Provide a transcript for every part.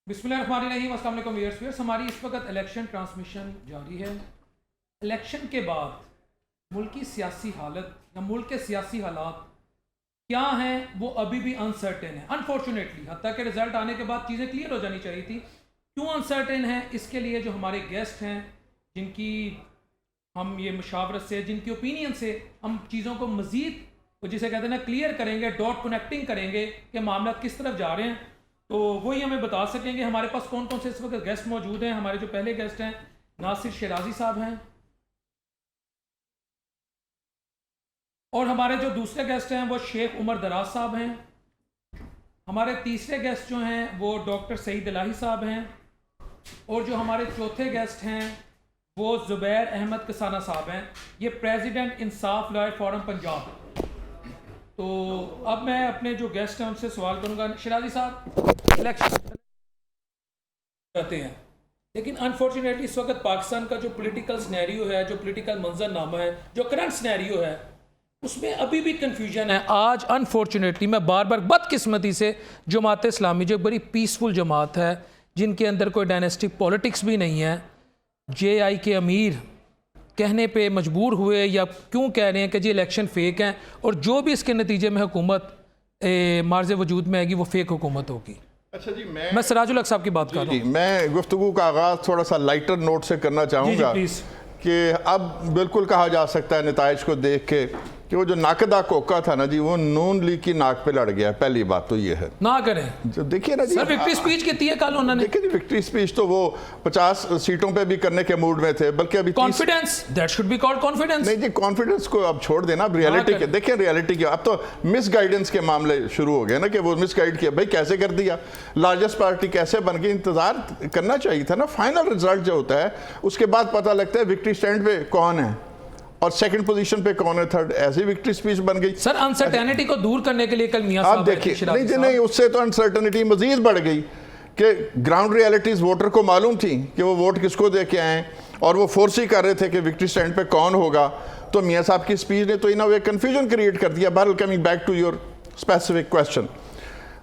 बिस्मिल्लाहिर्रहमानिर्रहीम, अस्सलाम वालेकुम व्यूअर्स। हमारी इस वक्त इलेक्शन ट्रांसमिशन जारी है। इलेक्शन के बाद मुल्क की सियासी हालत या मुल्क के सियासी हालात क्या हैं वो अभी भी अनसर्टेन है अनफॉर्चुनेटली। हत्ता के रिजल्ट आने के बाद चीज़ें क्लियर हो जानी चाहिए थी। क्यों अनसर्टेन है, इसके लिए जो हमारे गेस्ट हैं, जिनकी हम ये मुशावरत से, जिनकी ओपिनियन से हम चीज़ों को मज़ीद जिसे कहते हैं ना क्लियर करेंगे, डॉट कनेक्टिंग करेंगे कि मामला किस तरफ जा रहे हैं, तो वही हमें बता सकेंगे। हमारे पास कौन कौन से इस वक्त गेस्ट मौजूद हैं। हमारे जो पहले गेस्ट हैं नासिर शिराजी साहब हैं, और हमारे जो दूसरे गेस्ट हैं वो शेख उमर दराज साहब हैं। हमारे तीसरे गेस्ट जो हैं वो डॉक्टर सईद इलाही साहब हैं, और जो हमारे चौथे गेस्ट हैं वो ज़ुबैर अहमद कसाना साहब हैं। ये प्रेसिडेंट इंसाफ लॉयर फोरम पंजाब। तो अब मैं अपने जो गेस्ट हैं उनसे सवाल करूंगा। शिराजी साहब, इलेक्शन कहते हैं, लेकिन अनफॉर्चुनेटली इस वक्त पाकिस्तान का जो पॉलिटिकल सिनेरियो है, जो पॉलिटिकल मंजरनामा है, जो करंट सिनेरियो है, उसमें अभी भी कन्फ्यूजन है। आज अनफॉर्चुनेटली मैं बार बार बदकिस्मती से जमात इस्लामी जो बड़ी पीसफुल जमात है, जिनके अंदर कोई डायनेस्टिक पॉलिटिक्स भी नहीं है, JI के अमीर कहने पे मजबूर हुए या क्यों कह रहे हैं कि जी इलेक्शन फ़ेक हैं, और जो भी इसके नतीजे में हुकूमत मार्ज़ वजूद में आएगी वो फ़ेक हुकूमत होगी। अच्छा जी, मैं सिराजुल हक साहब की बात कर रहा हूँ। मैं गुफ्तगू का आगाज़ थोड़ा सा लाइटर नोट से करना चाहूँगा कि अब बिल्कुल कहा जा सकता है नताइज को देख के कि वो जो नाकदा कोका था ना जी, वो नून लीग की नाक पे लड़ गया। पहली बात तो ये है, ना करें जो देखिए ना जी, सर विक्ट्री स्पीच की है कल उन्होंने। देखिए जी, विक्ट्री स्पीच तो वो 50 सीटों पे भी करने के मूड में थे, बल्कि अभी confidence, that should be called confidence. नहीं जी, कॉन्फिडेंस को अब छोड़ देना, अब रियलिटी के देखिए, रियलिटी की अब तो मिस गाइडेंस के मामले शुरू हो गए ना, कि वो मिस गाइड किया, भाई कैसे कर दिया, लार्जेस्ट पार्टी कैसे बन गई। इंतजार करना चाहिए था ना, फाइनल रिजल्ट जो होता है उसके बाद पता लगता है विक्ट्री स्टैंड पे कौन है और सेकंड पोजीशन पे कौन है, थर्ड। ऐसी विक्ट्री स्पीच बन गई। सर अनसर्टेनिटी को दूर करने के लिए कल मियां साहब देखिए, नहीं, उससे तो अनसर्टेनिटी मजीद बढ़ गई कि ग्राउंड रियलिटीज वोटर को मालूम थी कि वो वोट किसको दे के आए, और वो फोर्स ही कर रहे थे कि विक्ट्री स्टैंड पे कौन होगा। तो मियां साहब की स्पीच ने तो इन वे कन्फ्यूजन क्रिएट कर दिया। बहरहाल coming back to your specific question,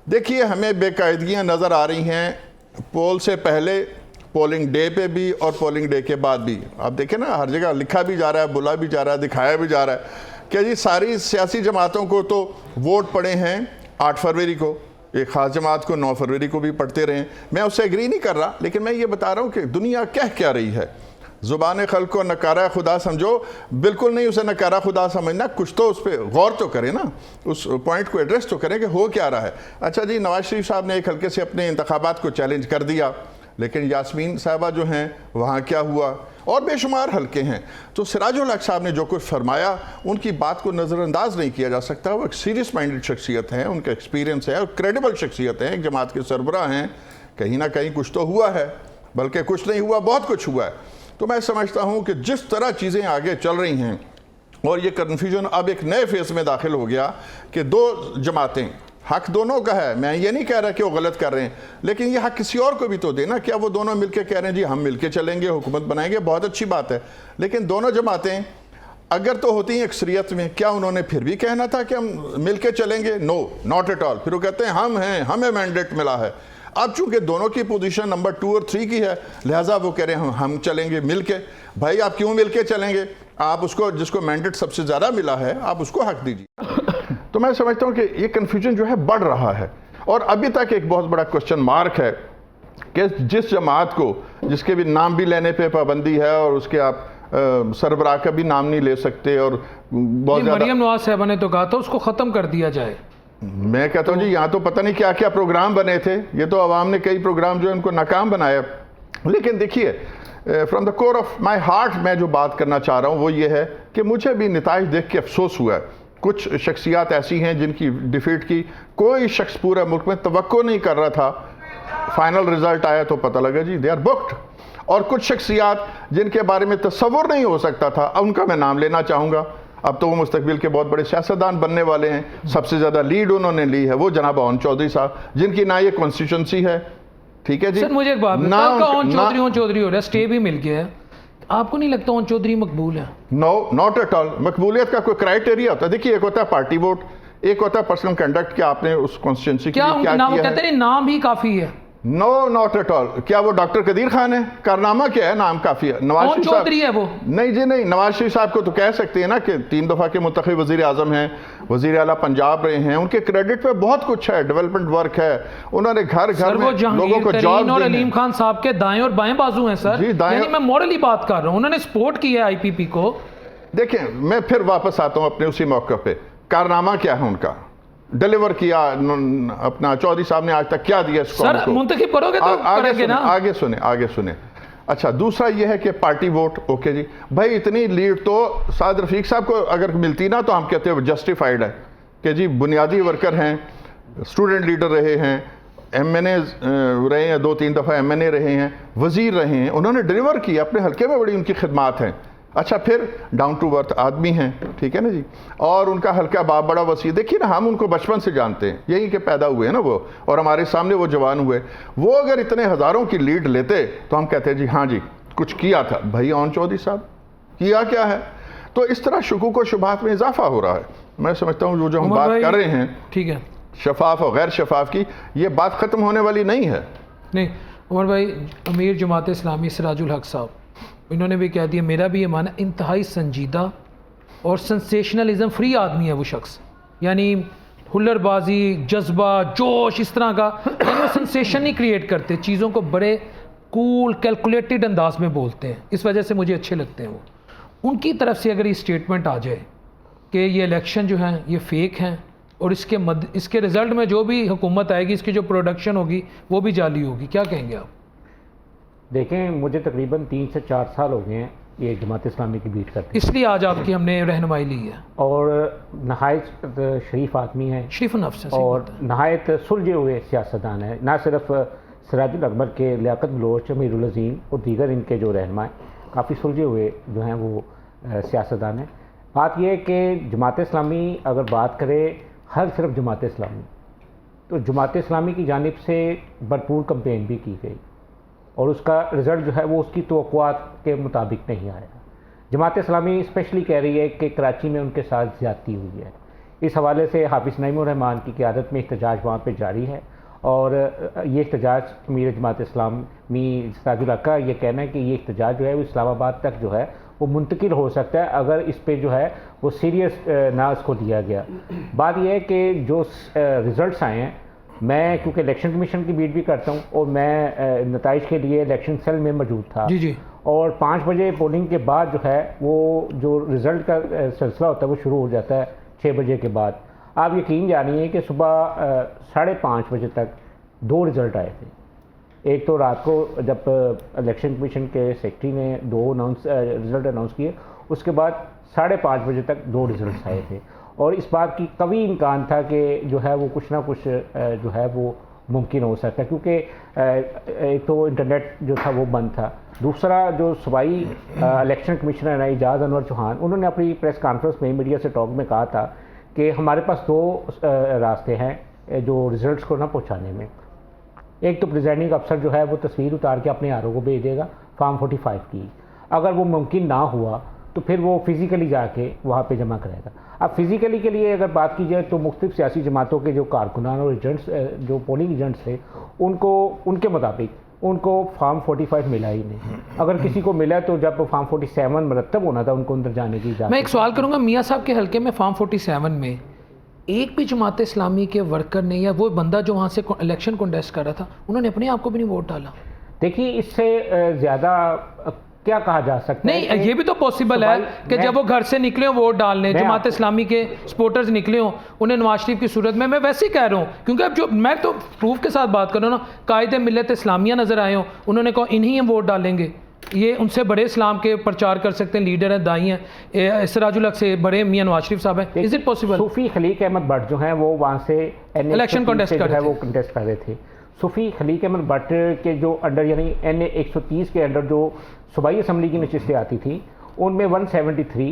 देखिए हमें बेकायदगियाँ नज़र आ रही हैं पोल से पहले, पोलिंग डे पे भी और पोलिंग डे के बाद भी। आप देखें ना, हर जगह लिखा भी जा रहा है, बोला भी जा रहा है, दिखाया भी जा रहा है कि जी सारी सियासी जमातों को तो वोट पड़े हैं 8 फरवरी को, एक ख़ास जमात को 9 फरवरी को भी पढ़ते रहे। मैं उससे एग्री नहीं कर रहा, लेकिन मैं ये बता रहा हूँ कि दुनिया कह क्या रही है। ज़ुबान खल्क़ को नकारा खुदा समझो, बिल्कुल नहीं उसे नकारा खुदा समझना, कुछ तो उस पर गौर तो करें ना, उस पॉइंट को एड्रेस तो करें कि हो क्या रहा है। अच्छा जी, नवाज शरीफ साहब ने एक हल्के से अपने इंतखाबात को चैलेंज कर दिया, लेकिन यास्मीन साहबा जो हैं वहाँ क्या हुआ, और बेशुमार हल्के हैं। तो सिराजुल हक साहब ने जो कुछ फरमाया, उनकी बात को नज़रअंदाज नहीं किया जा सकता। वो एक सीरियस माइंडेड शख्सियत हैं, उनका एक्सपीरियंस है और क्रेडिबल शख्सियत है, एक जमात के सरबराह हैं। कहीं ना कहीं कुछ तो हुआ है, बल्कि कुछ नहीं हुआ, बहुत कुछ हुआ है। तो मैं समझता हूँ कि जिस तरह चीज़ें आगे चल रही हैं, और ये कन्फ्यूजन अब एक नए फेज़ में दाखिल हो गया कि दो जमातें, हक दोनों का है, मैं ये नहीं कह रहा कि वो गलत कर रहे हैं, लेकिन ये हक किसी और को भी तो देना। क्या वो दोनों मिलकर कह रहे हैं जी हम मिलके चलेंगे, हुकूमत बनाएंगे, बहुत अच्छी बात है, लेकिन दोनों जमातें अगर तो होती हैं अक्सरियत में, क्या उन्होंने फिर भी कहना था कि हम मिलके चलेंगे? No, not at all. फिर वो कहते हैं हम हैं, हमें मैंडेट मिला है। अब चूंकि दोनों की पोजीशन नंबर 2 और 3 की है, लिहाजा वो कह रहे हैं हम चलेंगे मिलके। भाई आप क्यों मिलके चलेंगे? आप उसको, जिसको मैंडेट सबसे ज़्यादा मिला है, आप उसको हक दीजिए। तो मैं समझता हूँ कि ये कन्फ्यूजन जो है बढ़ रहा है, और अभी तक एक बहुत बड़ा क्वेश्चन मार्क है कि जिस जमात को, जिसके भी नाम भी लेने पे पाबंदी है, और उसके आप सरबराह का भी नाम नहीं ले सकते, और बहुत ज़्यादा मरियम नवाज साहब ने तो कहा था उसको ख़त्म कर दिया जाए। मैं कहता हूँ जी, यहाँ तो पता नहीं क्या क्या प्रोग्राम बने थे, ये तो अवाम ने कई प्रोग्राम जो है उनको नाकाम बनाया। लेकिन देखिए, from the core of my heart मैं जो बात करना चाह रहा हूँ वो ये है कि मुझे भी नताइज देख के अफसोस हुआ है। कुछ शख्सियात ऐसी हैं जिनकी डिफीट की कोई शख्स पूरा मुल्क में तवक्को नहीं कर रहा था, फाइनल रिजल्ट आया तो पता लगा जी दे आर बुक्ड। और कुछ शख्सियात जिनके बारे में तसव्वुर नहीं हो सकता था, उनका मैं नाम लेना चाहूँगा। अब तो वो मुस्तकबिल के बहुत बड़े सियासतदान बनने वाले हैं। सबसे ज़्यादा लीड उन्होंने ली है, वो जनाब ओन चौधरी साहब, जिनकी ना ये कॉन्स्टिट्यूंसी है, ठीक है जी। सर मुझे एक बात, ओन चौधरी हो रहा है, स्टे भी मिल गया है, आपको नहीं लगता ओन चौधरी मकबूल है? No, not at all. मकबूलियत का कोई क्राइटेरिया होता है? देखिए, एक होता है पार्टी वोट, एक होता है पर्सनल कंडक्ट कि आपने उस कॉन्स्टिट्यूंसी के क्या लिए क्या उनका नाम, वो किया कहते है। हैं नाम ही काफी है। No not at all. क्या वो डॉक्टर कदीर खान है? कारनामा क्या है? नाम काफी है। नवाज कौन शरीफ साहब चौधरी है वो? नहीं जी नहीं, नवाज शरीफ साहब को तो कह सकते हैं ना कि 3 दफा के मुंतखब वजीर आजम हैं, वजीर आला पंजाब रहे हैं, उनके क्रेडिट पे बहुत कुछ है, डेवलपमेंट वर्क है, उन्होंने घर घर में लोगों को जॉब और दी अलीम है। खान साहब के दाएं और बाएं बाजू हैं सर। जी, दाएं- यानी मैं मॉरली बात कर रहा हूं, उन्होंने सपोर्ट किया है आईपीपी को। देखें, मैं फिर वापस आता हूं अपने उसी मौके पे। कारनामा क्या है उनका? डिलीवर किया अपना चौधरी साहब ने आज तक क्या दिया इस कौम सर को? मुंतखब करोगे तो करेंगे ना। आगे सुने। अच्छा, दूसरा ये है कि पार्टी वोट। ओके जी, भाई इतनी लीड तो साद रफीक साहब को अगर मिलती ना तो हम कहते हैं जस्टिफाइड है कि जी बुनियादी वर्कर हैं, स्टूडेंट लीडर रहे हैं, एमएनए रहे हैं, 2-3 दफ़ा एमएनए रहे हैं, वजीर रहे हैं, उन्होंने डिलीवर किया, अपने हल्के में बड़ी उनकी खिदमात हैं। अच्छा, फिर डाउन टू अर्थ आदमी हैं, ठीक है ना जी, और उनका हल्का बाप बड़ा वसी। देखिए ना, हम उनको बचपन से जानते हैं, यहीं के पैदा हुए हैं ना वो, और हमारे सामने वो जवान हुए। वो अगर इतने हज़ारों की लीड लेते तो हम कहते हैं जी हाँ जी कुछ किया था। भाई ऑन चौधरी साहब किया क्या है? तो इस तरह शुकूक व शुबहात में इजाफा हो रहा है। मैं समझता हूँ जो हम बात कर रहे हैं, ठीक है, शफाफ और गैर शफाफ की, ये बात ख़त्म होने वाली नहीं है। नहीं उमर भाई, अमीर जमात इस्लामी सिराजुल हक साहब, इन्होंने भी कह दिया, मेरा भी ये माना, इंतहाई संजीदा और सेंसेशनलिज्म फ्री आदमी है वो शख्स। यानी हुल्लड़बाजी, जज्बा, जोश, इस तरह का, यानी वो सेंसेशन नहीं क्रिएट करते, चीज़ों को बड़े कूल कैलकुलेटेड अंदाज में बोलते हैं। इस वजह से मुझे अच्छे लगते हैं वो। उनकी तरफ से अगर ये स्टेटमेंट आ जाए कि ये इलेक्शन जो हैं ये फेक हैं और इसके रिज़ल्ट में जो भी हुकूमत आएगी, इसकी जो प्रोडक्शन होगी वो भी जाली होगी, क्या कहेंगे आप? देखें, मुझे तकरीबन 3 से 4 साल हो गए हैं ये जमात इस्लामी की बीट करते, इसलिए आज आपकी हमने रहनुमाई ली है। और नहायत शरीफ आदमी हैं शरीफ नफ्स है, और नहायत सुलझे हुए सियासतदान हैं। ना सिर्फ सिराजुल अकबर के लियाकत बलोच, अमीरुल अज़ीम और दीगर इनके जो रहनुमा काफ़ी सुलझे हुए जो हैं वो सियासतदान हैं। बात यह है कि जमात इस्लामी अगर बात करें हर सिर्फ जमात इस्लामी, तो जमात इस्लामी की जानिब से भरपूर कंपेन भी की गई और उसका रिज़ल्ट जो है वो उसकी तवक्कुआत के मुताबिक नहीं आया। जमात इस्लामी स्पेशली कह रही है कि कराची में उनके साथ ज़्यादती हुई है। इस हवाले से हाफिज़ नईमुर रहमान की क़यादत में एहतजाज वहाँ पे जारी है और ये एहतजाज अमीर जमात इस्लामी सिराजुल हक का ये कहना है कि ये एहतजाज जो है वो इस्लामाबाद तक जो है वो मुंतकिल हो सकता है अगर इस पे जो है वो सीरियस ना उसको दिया गया। बात यह है कि जो रिज़ल्ट्स आए हैं, मैं क्योंकि इलेक्शन कमीशन की बीट भी करता हूँ और मैं नताइज के लिए इलेक्शन सेल में मौजूद था जी जी, और 5 बजे पोलिंग के बाद जो है वो जो रिज़ल्ट का सिलसिला होता है वो शुरू हो जाता है 6 बजे के बाद। आप यकीन जानिए कि सुबह 5:30 बजे तक 2 रिज़ल्ट आए थे। एक तो रात को जब इलेक्शन कमीशन के सेक्रेटरी ने 2 रिज़ल्ट अनाउंस किए, उसके बाद 5:30 बजे तक 2 रिज़ल्ट आए थे और इस बात की कभी इम्कान था कि जो है वो कुछ ना कुछ जो है वो मुमकिन हो सकता है, क्योंकि एक तो इंटरनेट जो था वो बंद था। दूसरा जो सूबाई इलेक्शन कमिश्नर है एजाज अनवर चौहान, उन्होंने अपनी प्रेस कॉन्फ्रेंस में मीडिया से टॉक में कहा था कि हमारे पास 2 रास्ते हैं जो रिज़ल्ट्स को ना पहुँचाने में। एक तो प्रिजाइडिंग अफसर जो है वो तस्वीर उतार के अपने आरओ को भेज देगा फॉर्म 45 की, अगर वो मुमकिन ना हुआ तो फिर वो फिज़िकली जाके वहाँ पे जमा करेगा। अब फिज़िकली के लिए अगर बात की जाए तो मुख्तलिफ सियासी जमातों के जो कारकुनान और एजेंट्स जो पोलिंग एजेंट्स थे उनको उनके मुताबिक उनको फॉर्म 45 मिला ही नहीं। अगर किसी को मिला तो जब फॉर्म 47 मरतब होना था उनको अंदर जाने की इजाज़त। मैं एक सवाल करूँगा, मियाँ साहब के हल्के में फॉर्म 47 में एक भी जमात इस्लामी के वर्कर ने या वो बंदा जो वहाँ से इलेक्शन कंटेस्ट कर रहा था, उन्होंने अपने आप को भी नहीं वोट डाला? देखिए, इससे ज़्यादा क्या कहा जा सकता है? नहीं, ये भी तो पॉसिबल है कि जब वो घर से निकले हो वोट डालने, जमात इस्लामी के सपोर्टर्स निकले हो, उन्हें नवाज शरीफ की सूरत में, मैं वैसे ही कह रहा हूँ क्योंकि अब जो मैं तो प्रूफ के साथ बात कर रहा हूँ ना, कायदे मिल्लत इस्लामिया नज़र आए हो, उन्होंने कहा इन्हीं हम वोट डालेंगे, ये उनसे बड़े इस्लाम के प्रचार कर सकते हैं, लीडर हैं, दाई हैं, सिराजुल हक से बड़े मियां नवाज शरीफ साहब हैं। Is it possible? Sufi Khaliq Ahmad Bhatt जो हैं वो वहाँ से इलेक्शन कंटेस्ट कर रहे थे। सूफी खलीक अहमद भट्ट के जो अंडर यानी NA 130 के अंडर जो सूबाई असम्बली की नशिस्तें आती थी, उनमें 173,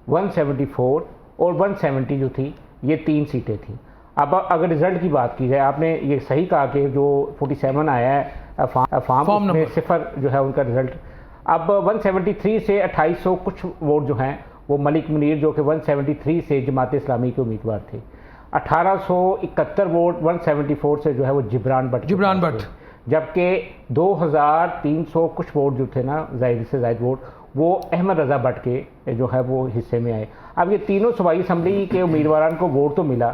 174 और 170 जो थी, ये 3 सीटें थी। अब अगर रिज़ल्ट की बात की जाए, आपने ये सही कहा कि जो 47 आया है फॉर्म में 0 जो है उनका रिज़ल्ट। अब 173 से 2800 कुछ वोट जो हैं वो मलिक मुनीर जो कि 173 से जमात इस्लामी के उम्मीदवार थे। 1871 वोट 174 से जो है वो जिब्रान भट्ट, जबकि 2300 कुछ वोट जो थे ना, ज़ायद से ज़ायद वोट, वो अहमद रज़ा भट्ट के जो है वो हिस्से में आए। अब ये तीनों सूबाई असम्बली के उम्मीदवारों को वोट तो मिला।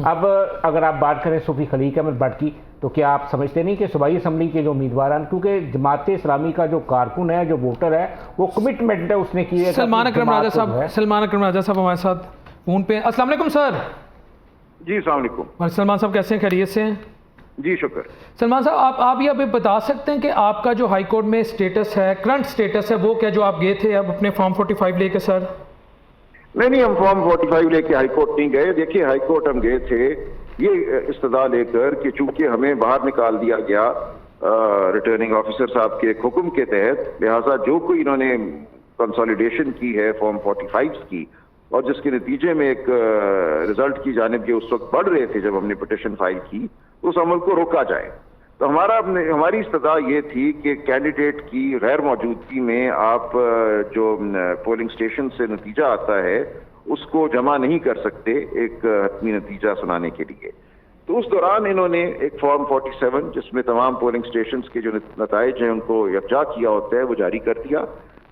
अब अगर आप बात करें सूफी खलीक अहमद भट्ट की, तो क्या आप समझते नहीं कि सूबाई असम्बली के जो उम्मीदवार, क्योंकि जमात इस्लामी का जो कारकुन है, जो वोटर है, वो कमिटमेंट है उसने की है। सलमान अकरम राजा साहब हमारे साथ फोन पे। अस्सलाम वालेकुम सर। जी अस्सलाम वालेकुम। सलमान साहब कैसे हैं, खैरियत से हैं? जी शुक्र। सलमान साहब आप ये अभी बता सकते हैं कि आपका जो हाई कोर्ट में स्टेटस है, करंट स्टेटस है, वो क्या, जो आप गए थे अब अपने फॉर्म 45 लेके? सर नहीं, हम फॉर्म 45 लेके हाई कोर्ट नहीं गए। देखिए, हाई कोर्ट हम गए थे ये इस्तदा लेकर कि चूंकि हमें बाहर निकाल दिया गया रिटर्निंग ऑफिसर साहब के हुक्म के तहत, लिहाजा जो कोई इन्होंने कंसोलिडेशन की है फॉर्म 45 की, और जिसके नतीजे में एक रिजल्ट की जानिब जो उस वक्त बढ़ रहे थे जब हमने पिटिशन फाइल की, उस अमल को रोका जाए। तो हमारी इस्तदा ये थी कि कैंडिडेट की गैर मौजूदगी में आप जो पोलिंग स्टेशन से नतीजा आता है उसको जमा नहीं कर सकते एक हतमी नतीजा सुनाने के लिए। तो उस दौरान इन्होंने एक फॉर्म 47 जिसमें तमाम पोलिंग स्टेशन के जो नताइज हैं उनको यकजा किया होता है, वो जारी कर दिया।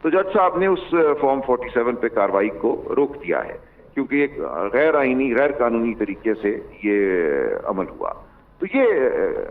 तो जज साहब ने उस फॉर्म 47 पे कार्रवाई को रोक दिया है, क्योंकि एक गैर आईनी, गैर कानूनी तरीके से ये अमल हुआ। तो ये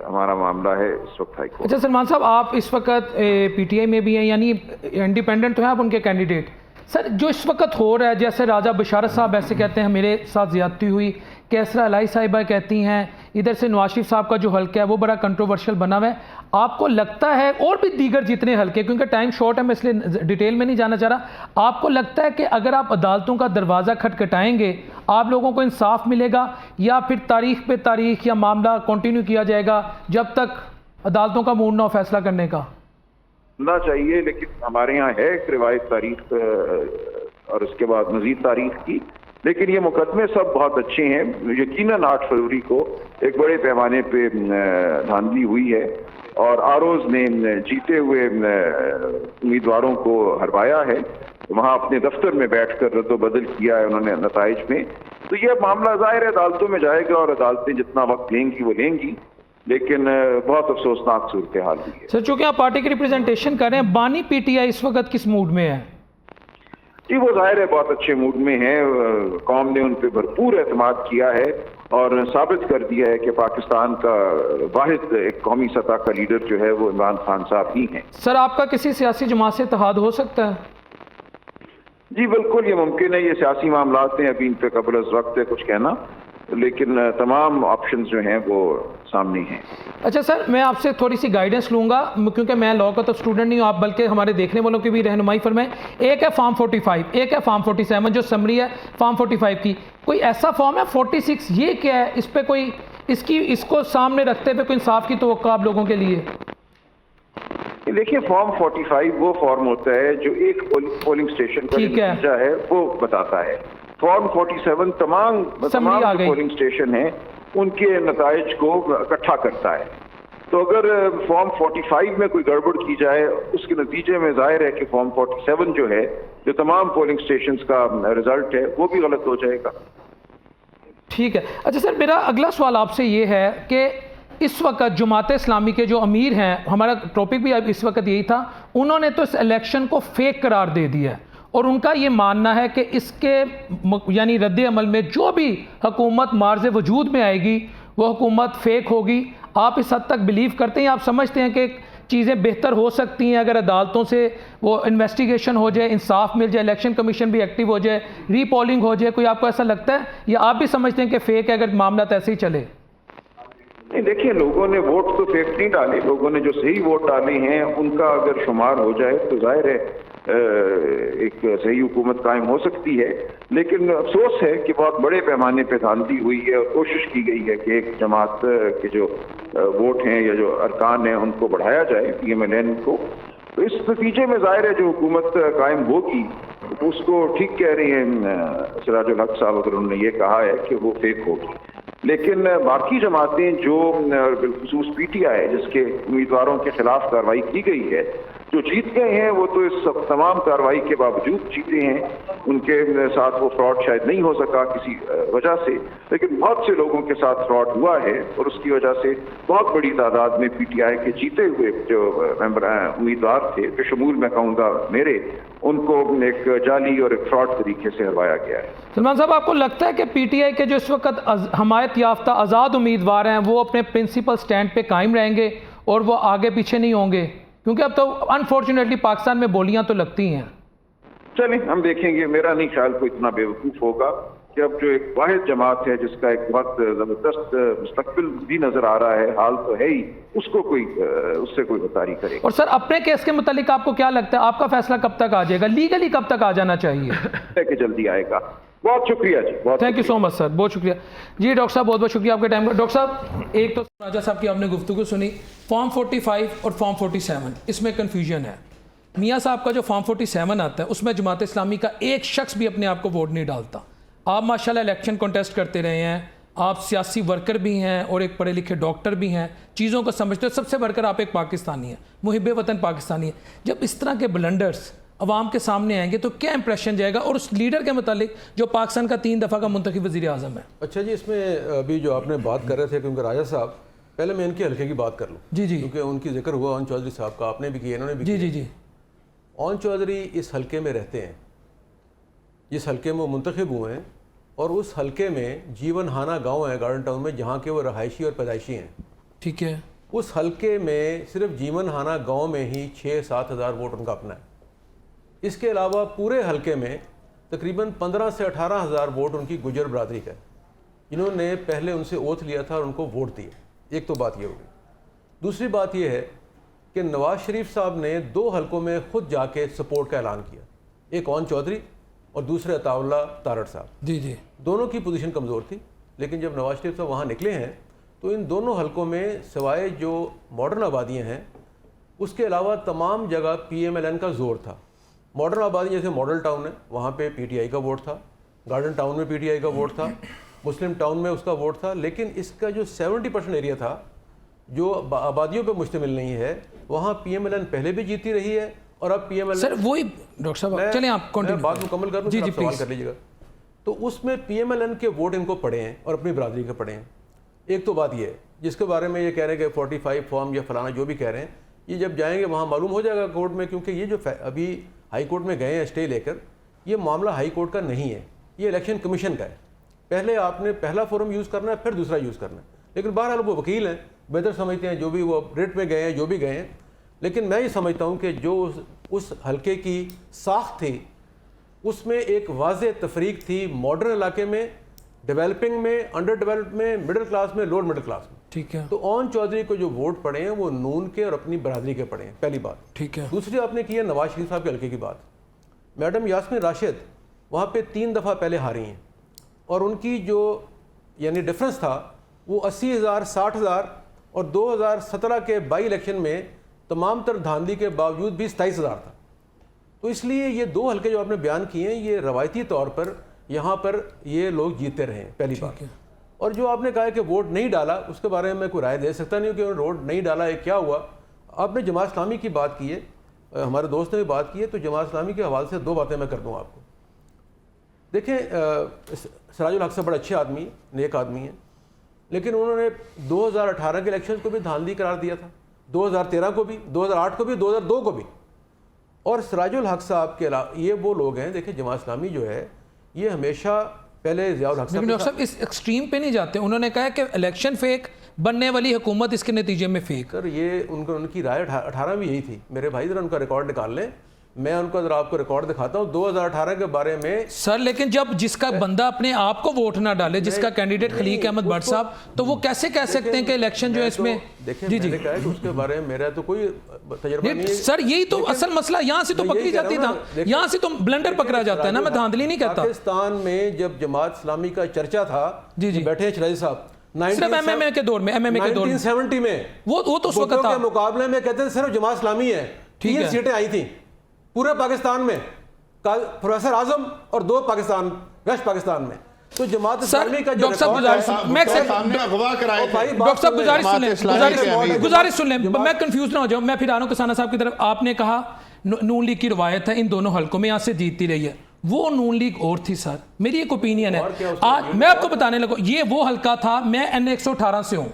हमारा मामला है इस वक्त हाई कोर्ट। अच्छा सलमान साहब, आप इस वक्त पीटीआई में भी हैं, यानी इंडिपेंडेंट तो हैं आप उनके कैंडिडेट। सर जो इस वक्त हो रहा है, जैसे राजा बशारत साहब ऐसे कहते हैं मेरे साथ ज़्यादती हुई, कैसरा अलाई साहिबा कहती हैं, इधर से नवाज शरीफ साहब का जो हल्का है वो बड़ा कंट्रोवर्शियल बना हुआ है। आपको लगता है, और भी दीगर जितने हल्के, क्योंकि टाइम शॉर्ट है मैं इसलिए डिटेल में नहीं जाना चाह रहा, आपको लगता है कि अगर आप अदालतों का दरवाज़ा खटखटाएंगे आप लोगों को इंसाफ मिलेगा, या फिर तारीख पे तारीख या मामला कंटिन्यू किया जाएगा जब तक अदालतों का मूड ना हो फैसला करने का? ना चाहिए, लेकिन हमारे यहाँ है एक रिवायत तारीख और उसके बाद मजीद तारीख की। लेकिन ये मुकदमे सब बहुत अच्छे हैं। यकीनन 8 फरवरी को एक बड़े पैमाने पे धांधली हुई है और आरोज ने जीते हुए उम्मीदवारों को हरवाया है, वहाँ अपने दफ्तर में बैठकर रद्दोबदल किया है उन्होंने नताइज में। तो ये मामला जाहिर है अदालतों में जाएगा और अदालतें जितना वक्त लेंगी वो लेंगी, लेकिन बहुत अफसोसनाक सूरत हाल हुई है। सर चूंकि आप पार्टी की रिप्रेजेंटेशन कर रहे हैं, बानी पीटीआई इस वक्त किस मूड में है? जी वो जाहिर है बहुत अच्छे मूड में है। कौम ने उन पर भरपूर एतमाद किया है और साबित कर दिया है कि पाकिस्तान का वाहिद एक कौमी सतह का लीडर जो है वो इमरान खान साहब ही हैं। सर आपका किसी सियासी जमात से इत्तेहाद हो सकता है? जी बिल्कुल ये मुमकिन है। ये सियासी मामलात हैं, अभी इन पे कबल अज़ वक्त है कुछ कहना, लेकिन तमाम ऑप्शंस जो हैं वो सामने हैं। अच्छा सर, मैं आपसे थोड़ी सी गाइडेंस लूँगा, क्योंकि मैं लॉ का तो स्टूडेंट नहीं हूँ, आप बल्कि हमारे देखने वालों की भी रहनुमाई फरमाएं। एक है फॉर्म 45, एक है फॉर्म 47 जो समरी है फॉर्म 45 की। कोई ऐसा फॉर्म है 46, ये क्या है? इस पर कोई इसको सामने रखते हुए कोई इंसाफ की तवक्को आप लोगों के लिए? देखिए फॉर्म 45 वो फॉर्म होता है जो एक पोलिंग स्टेशन का नतीजा है वो बताता है। फॉर्म 47 तमाम पोलिंग स्टेशन हैं उनके नताइज को इकट्ठा करता है। तो अगर फॉर्म 45 में कोई गड़बड़ की जाए उसके नतीजे में जाहिर है कि फॉर्म 47 जो है, जो तमाम पोलिंग स्टेशन का रिजल्ट है, वो भी गलत हो जाएगा। ठीक है। अच्छा सर, मेरा अगला सवाल आपसे ये है कि इस वक्त जमात इस्लामी के जो अमीर हैं, हमारा टॉपिक भी इस वक्त यही था, उन्होंने तो इस इलेक्शन को फेक करार दे दिया है और उनका ये मानना है कि इसके यानी रद्द अमल में जो भी हुकूमत मार्ज़ वजूद में आएगी वो हुकूमत फेक होगी। आप इस हद तक बिलीव करते हैं, आप समझते हैं कि चीज़ें बेहतर हो सकती हैं अगर अदालतों से वो इन्वेस्टिगेशन हो जाए, इंसाफ मिल जाए, इलेक्शन कमीशन भी एक्टिव हो जाए, रीपोलिंग हो जाए? कोई आपको ऐसा लगता है या आप भी समझते हैं कि फेक है अगर मामला तो ऐसे ही चले? नहीं देखिए, लोगों ने वोट तो फेक नहीं डाले, लोगों ने जो सही वोट डाले हैं उनका अगर शुमार हो जाए तो जाहिर है एक सही हुकूमत कायम हो सकती है। लेकिन अफसोस है कि बहुत बड़े पैमाने पर धांधली हुई है और कोशिश की गई है कि एक जमात के जो वोट हैं या जो अरकान हैं उनको बढ़ाया जाए PMLN को। तो इस नतीजे में जाहिर है जो हुकूमत कायम होगी उसको ठीक कह रही हैं सिराजुल हक साहब अगर उन्होंने ये कहा है कि वो फेक होगी। लेकिन बाकी जमातें जो बिलखुसूस PTI जिसके उम्मीदवारों के खिलाफ कार्रवाई की गई है, जो जीत गए हैं वो तो इस तमाम कार्रवाई के बावजूद जीते हैं उनके साथ वो फ्रॉड शायद नहीं हो सका किसी वजह से, लेकिन बहुत से लोगों के साथ फ्रॉड हुआ है और उसकी वजह से बहुत बड़ी तादाद में पीटीआई के जीते हुए जो मेंबर उम्मीदवार थे, जो शमूल मैं कहूँगा मेरे, उनको एक जाली और एक फ्रॉड तरीके से हरवाया गया है। सलमान साहब, आपको लगता है कि पीटीआई के जो इस वक्त हमायत याफ्ता आज़ाद उम्मीदवार हैं वो अपने प्रिंसिपल स्टैंड पे कायम रहेंगे और वो आगे पीछे नहीं होंगे? क्योंकि अब तो अनफॉर्चुनेटली पाकिस्तान में बोलियां तो लगती हैं। चलिए हम देखेंगे, मेरा नहीं ख्याल कोई इतना बेवकूफ़ होगा कि अब जो एक वाहिद जमात है जिसका एक बहुत ज़बरदस्त मुस्तकबिल भी नज़र आ रहा है, हाल तो है ही, उसको कोई उससे कोई बतारी करेगा। और सर, अपने केस के मुतालिक आपको क्या लगता है, आपका फैसला कब तक आ जाएगा, लीगली कब तक आ जाना चाहिए? कि जल्दी आएगा। बहुत शुक्रिया जी, बहुत thank you so much sir, बहुत शुक्रिया जी। डॉक्टर साहब बहुत बहुत शुक्रिया आपके टाइम का। डॉक्टर साहब, एक तो राजा साहब की आपने गुफ्तगू सुनी, फॉर्म 45 और फॉर्म 47 इसमें कन्फ्यूजन है। मियाँ साहब का जो फॉर्म 47 आता है उसमें जमात इस्लामी का एक शख्स भी अपने आप को वोट नहीं डालता। आप माशाल्लाह इलेक्शन कॉन्टेस्ट करते रहे हैं, आप सियासी वर्कर भी हैं और एक पढ़े लिखे डॉक्टर भी हैं, चीज़ों को समझते हो, सबसे बढ़कर आप एक पाकिस्तानी हैं, मुहिब वतन पाकिस्तानी है। जब इस तरह के ब्लंडर्स अवाम के सामने आएंगे तो क्या इंप्रेशन जाएगा और उस लीडर के मुतालिक जो पाकिस्तान का 3 दफ़ा का मुंतखब वज़ीर आज़म है? अच्छा जी, इसमें अभी जो आपने बात कर रहे थे, क्योंकि राजा साहब, पहले मैं इनके हल्के की बात कर लूँ। जी जी, क्योंकि उनकी जिक्र हुआ ओन चौधरी साहब का, आपने भी किया, इन्होंने भी जी किया। जी जी। ओन चौधरी इस हल्के में रहते हैं, जिस हल्के में वो मुंतखब हुए हैं, और उस हल्के में जीवन हाना गाँव है गार्डन टाउन में, जहाँ के वो रहायशी और पैदाइशी हैं। ठीक है। उस हल्के में सिर्फ जीवन हाना गाँव में ही 6-7 हज़ार वोट उनका अपना है। इसके अलावा पूरे हल्के में तकरीबन 15 से 18 हज़ार वोट उनकी गुजर बरादरी का है। इन्होंने पहले उनसे ओथ लिया था और उनको वोट दिए। एक तो बात ये होगी। दूसरी बात यह है कि नवाज शरीफ साहब ने 2 हल्कों में खुद जाके सपोर्ट का ऐलान किया, एक ओन चौधरी और दूसरे अताउल्ला तारड़ साहब। जी जी। दोनों की पोजीशन कमज़ोर थी, लेकिन जब नवाज शरीफ साहब वहाँ निकले हैं तो इन दोनों हल्कों में सिवाय जो मॉडर्न आबादियाँ हैं उसके अलावा तमाम जगह PMLN का जोर था। मॉडर्न आबादी जैसे मॉडल टाउन है, वहाँ पे PTI का वोट था, गार्डन टाउन में PTI का वोट था, मुस्लिम टाउन में उसका वोट था, लेकिन इसका जो 70% एरिया था जो आबादियों पे मुश्तमिल नहीं है, वहाँ PMLN पहले भी जीती रही है और अब PMLN। सर वही डॉक्टर साहब, चलें आप कंटिन्यू, बात मुकम्मल कर दूं, जी जी सवाल कर लीजिएगा। तो उसमें PMLN के वोट इनको पड़े हैं और अपनी बरादरी के पड़े हैं। एक तो बात ये है जिसके बारे में ये कह रहे हैं कि 45 फॉर्म या फलाना जो भी कह रहे हैं, ये जब जाएंगे वहाँ मालूम हो जाएगा कोर्ट में, क्योंकि ये जो अभी हाई कोर्ट में गए हैं स्टे लेकर, ये मामला हाई कोर्ट का नहीं है, ये इलेक्शन कमीशन का है। पहले आपने पहला फोरम यूज़ करना है, फिर दूसरा यूज़ करना है। लेकिन बहरहाल वो वकील हैं, बेहतर समझते हैं, जो भी वो रेट में गए हैं, जो भी गए हैं। लेकिन मैं ये समझता हूँ कि जो उस हल्के की साख थी उसमें एक वाज़ेह तफरीक थी मॉडर्न इलाके में, डेवलपिंग में, अंडर डेवलप में, मिडिल क्लास में, लोअर मिडिल क्लास में। ठीक है। तो ओन चौधरी को जो वोट पड़े हैं वो नून के और अपनी बरादरी के पड़े हैं, पहली बात। ठीक है। दूसरी आपने की है नवाज शरीफ साहब के हल्के की बात। मैडम यास्मीन राशिद वहाँ पे 3 दफ़ा पहले हारी हैं और उनकी जो यानी डिफरेंस था वो 80,000, 60,000 और 2017 के बाई इलेक्शन में तमाम तर धांधली के बावजूद भी 27,000 था। तो इसलिए ये 2 हल्के जो आपने बयान किए हैं, ये रवायती तौर पर यहाँ पर ये लोग जीतते रहे हैं, पहली बात। और जो आपने कहा कि वोट नहीं डाला, उसके बारे में मैं कोई राय दे सकता नहीं हूँ कि वोट नहीं डाला है, क्या हुआ। आपने जमात इस्लामी की बात की है, हमारे दोस्त ने भी बात की है, तो जमात इस्लामी के हवाले से 2 बातें मैं कर दूँ आपको। देखें, सिराजुल हक से बड़ा अच्छे आदमी, नेक आदमी है, लेकिन उन्होंने 2018 के इलेक्शन को भी धांधली करार दिया था, 2013 को भी, 2008 को भी, 2002 को भी। और सिराजुल हक साहब के अलावा ये वो लोग हैं, देखिए जमात इस्लामी जो है ये हमेशा पहले ज़ियाउल हक साहब इस एक्सट्रीम पे नहीं जाते। उन्होंने कहा कि इलेक्शन फेक, बनने वाली हुकूमत इसके नतीजे में फेक। सर ये उनकी राय 18 में यही थी। मेरे भाई ज़रा उनका रिकॉर्ड निकाल लें, मैं उनको ज़रा आपको रिकॉर्ड दिखाता हूँ 2018 के बारे में। सर लेकिन जब जिसका बंदा अपने आप को वोट ना डाले, जिसका कैंडिडेट खलीक अहमद भट्ट साहब, तो वो कैसे कह सकते हैं कि इलेक्शन जो है इसमें। देखिए मैंने कहा है कि उसके बारे में मेरा तो कोई तजुर्बा नहीं है सर, यही तो असल मसला, यहाँ से तो पकड़ी जाती था, यहाँ से तो ब्लंडर पकड़ा जाता है ना, मैं धांधली नहीं कहता। पाकिस्तान में जब जमात इस्लामी का चर्चा था, जी जी बैठे शराजी साहब, सिर्फ एमएमए के दौर में, एमएमए के दौर में 1970 में वो तो उस वक्त था, मुकाबले में कहते थे सिर्फ जमात इस्लामी है। 3 सीटें आई थी पूरे पाकिस्तान में, प्रोफेसर आजम और 2 पाकिस्तान, वेस्ट पाकिस्तान में। तो जमात इस्लामी का जो गुजारिश सुन लें, मैं कंफ्यूज ना हो जाऊं। मैं फिर आ रहा हूं किसाना साहब की तरफ। आपने कहा नून लीग की रवायत है इन दोनों हल्कों में यहाँ से जीतती रही है, वो नून लीग और थी सर, मेरी एक ओपिनियन और क्या है। उसका आज मैं आपको बताने लगा, ये वो हल्का था, मैं NA 118 से हूँ,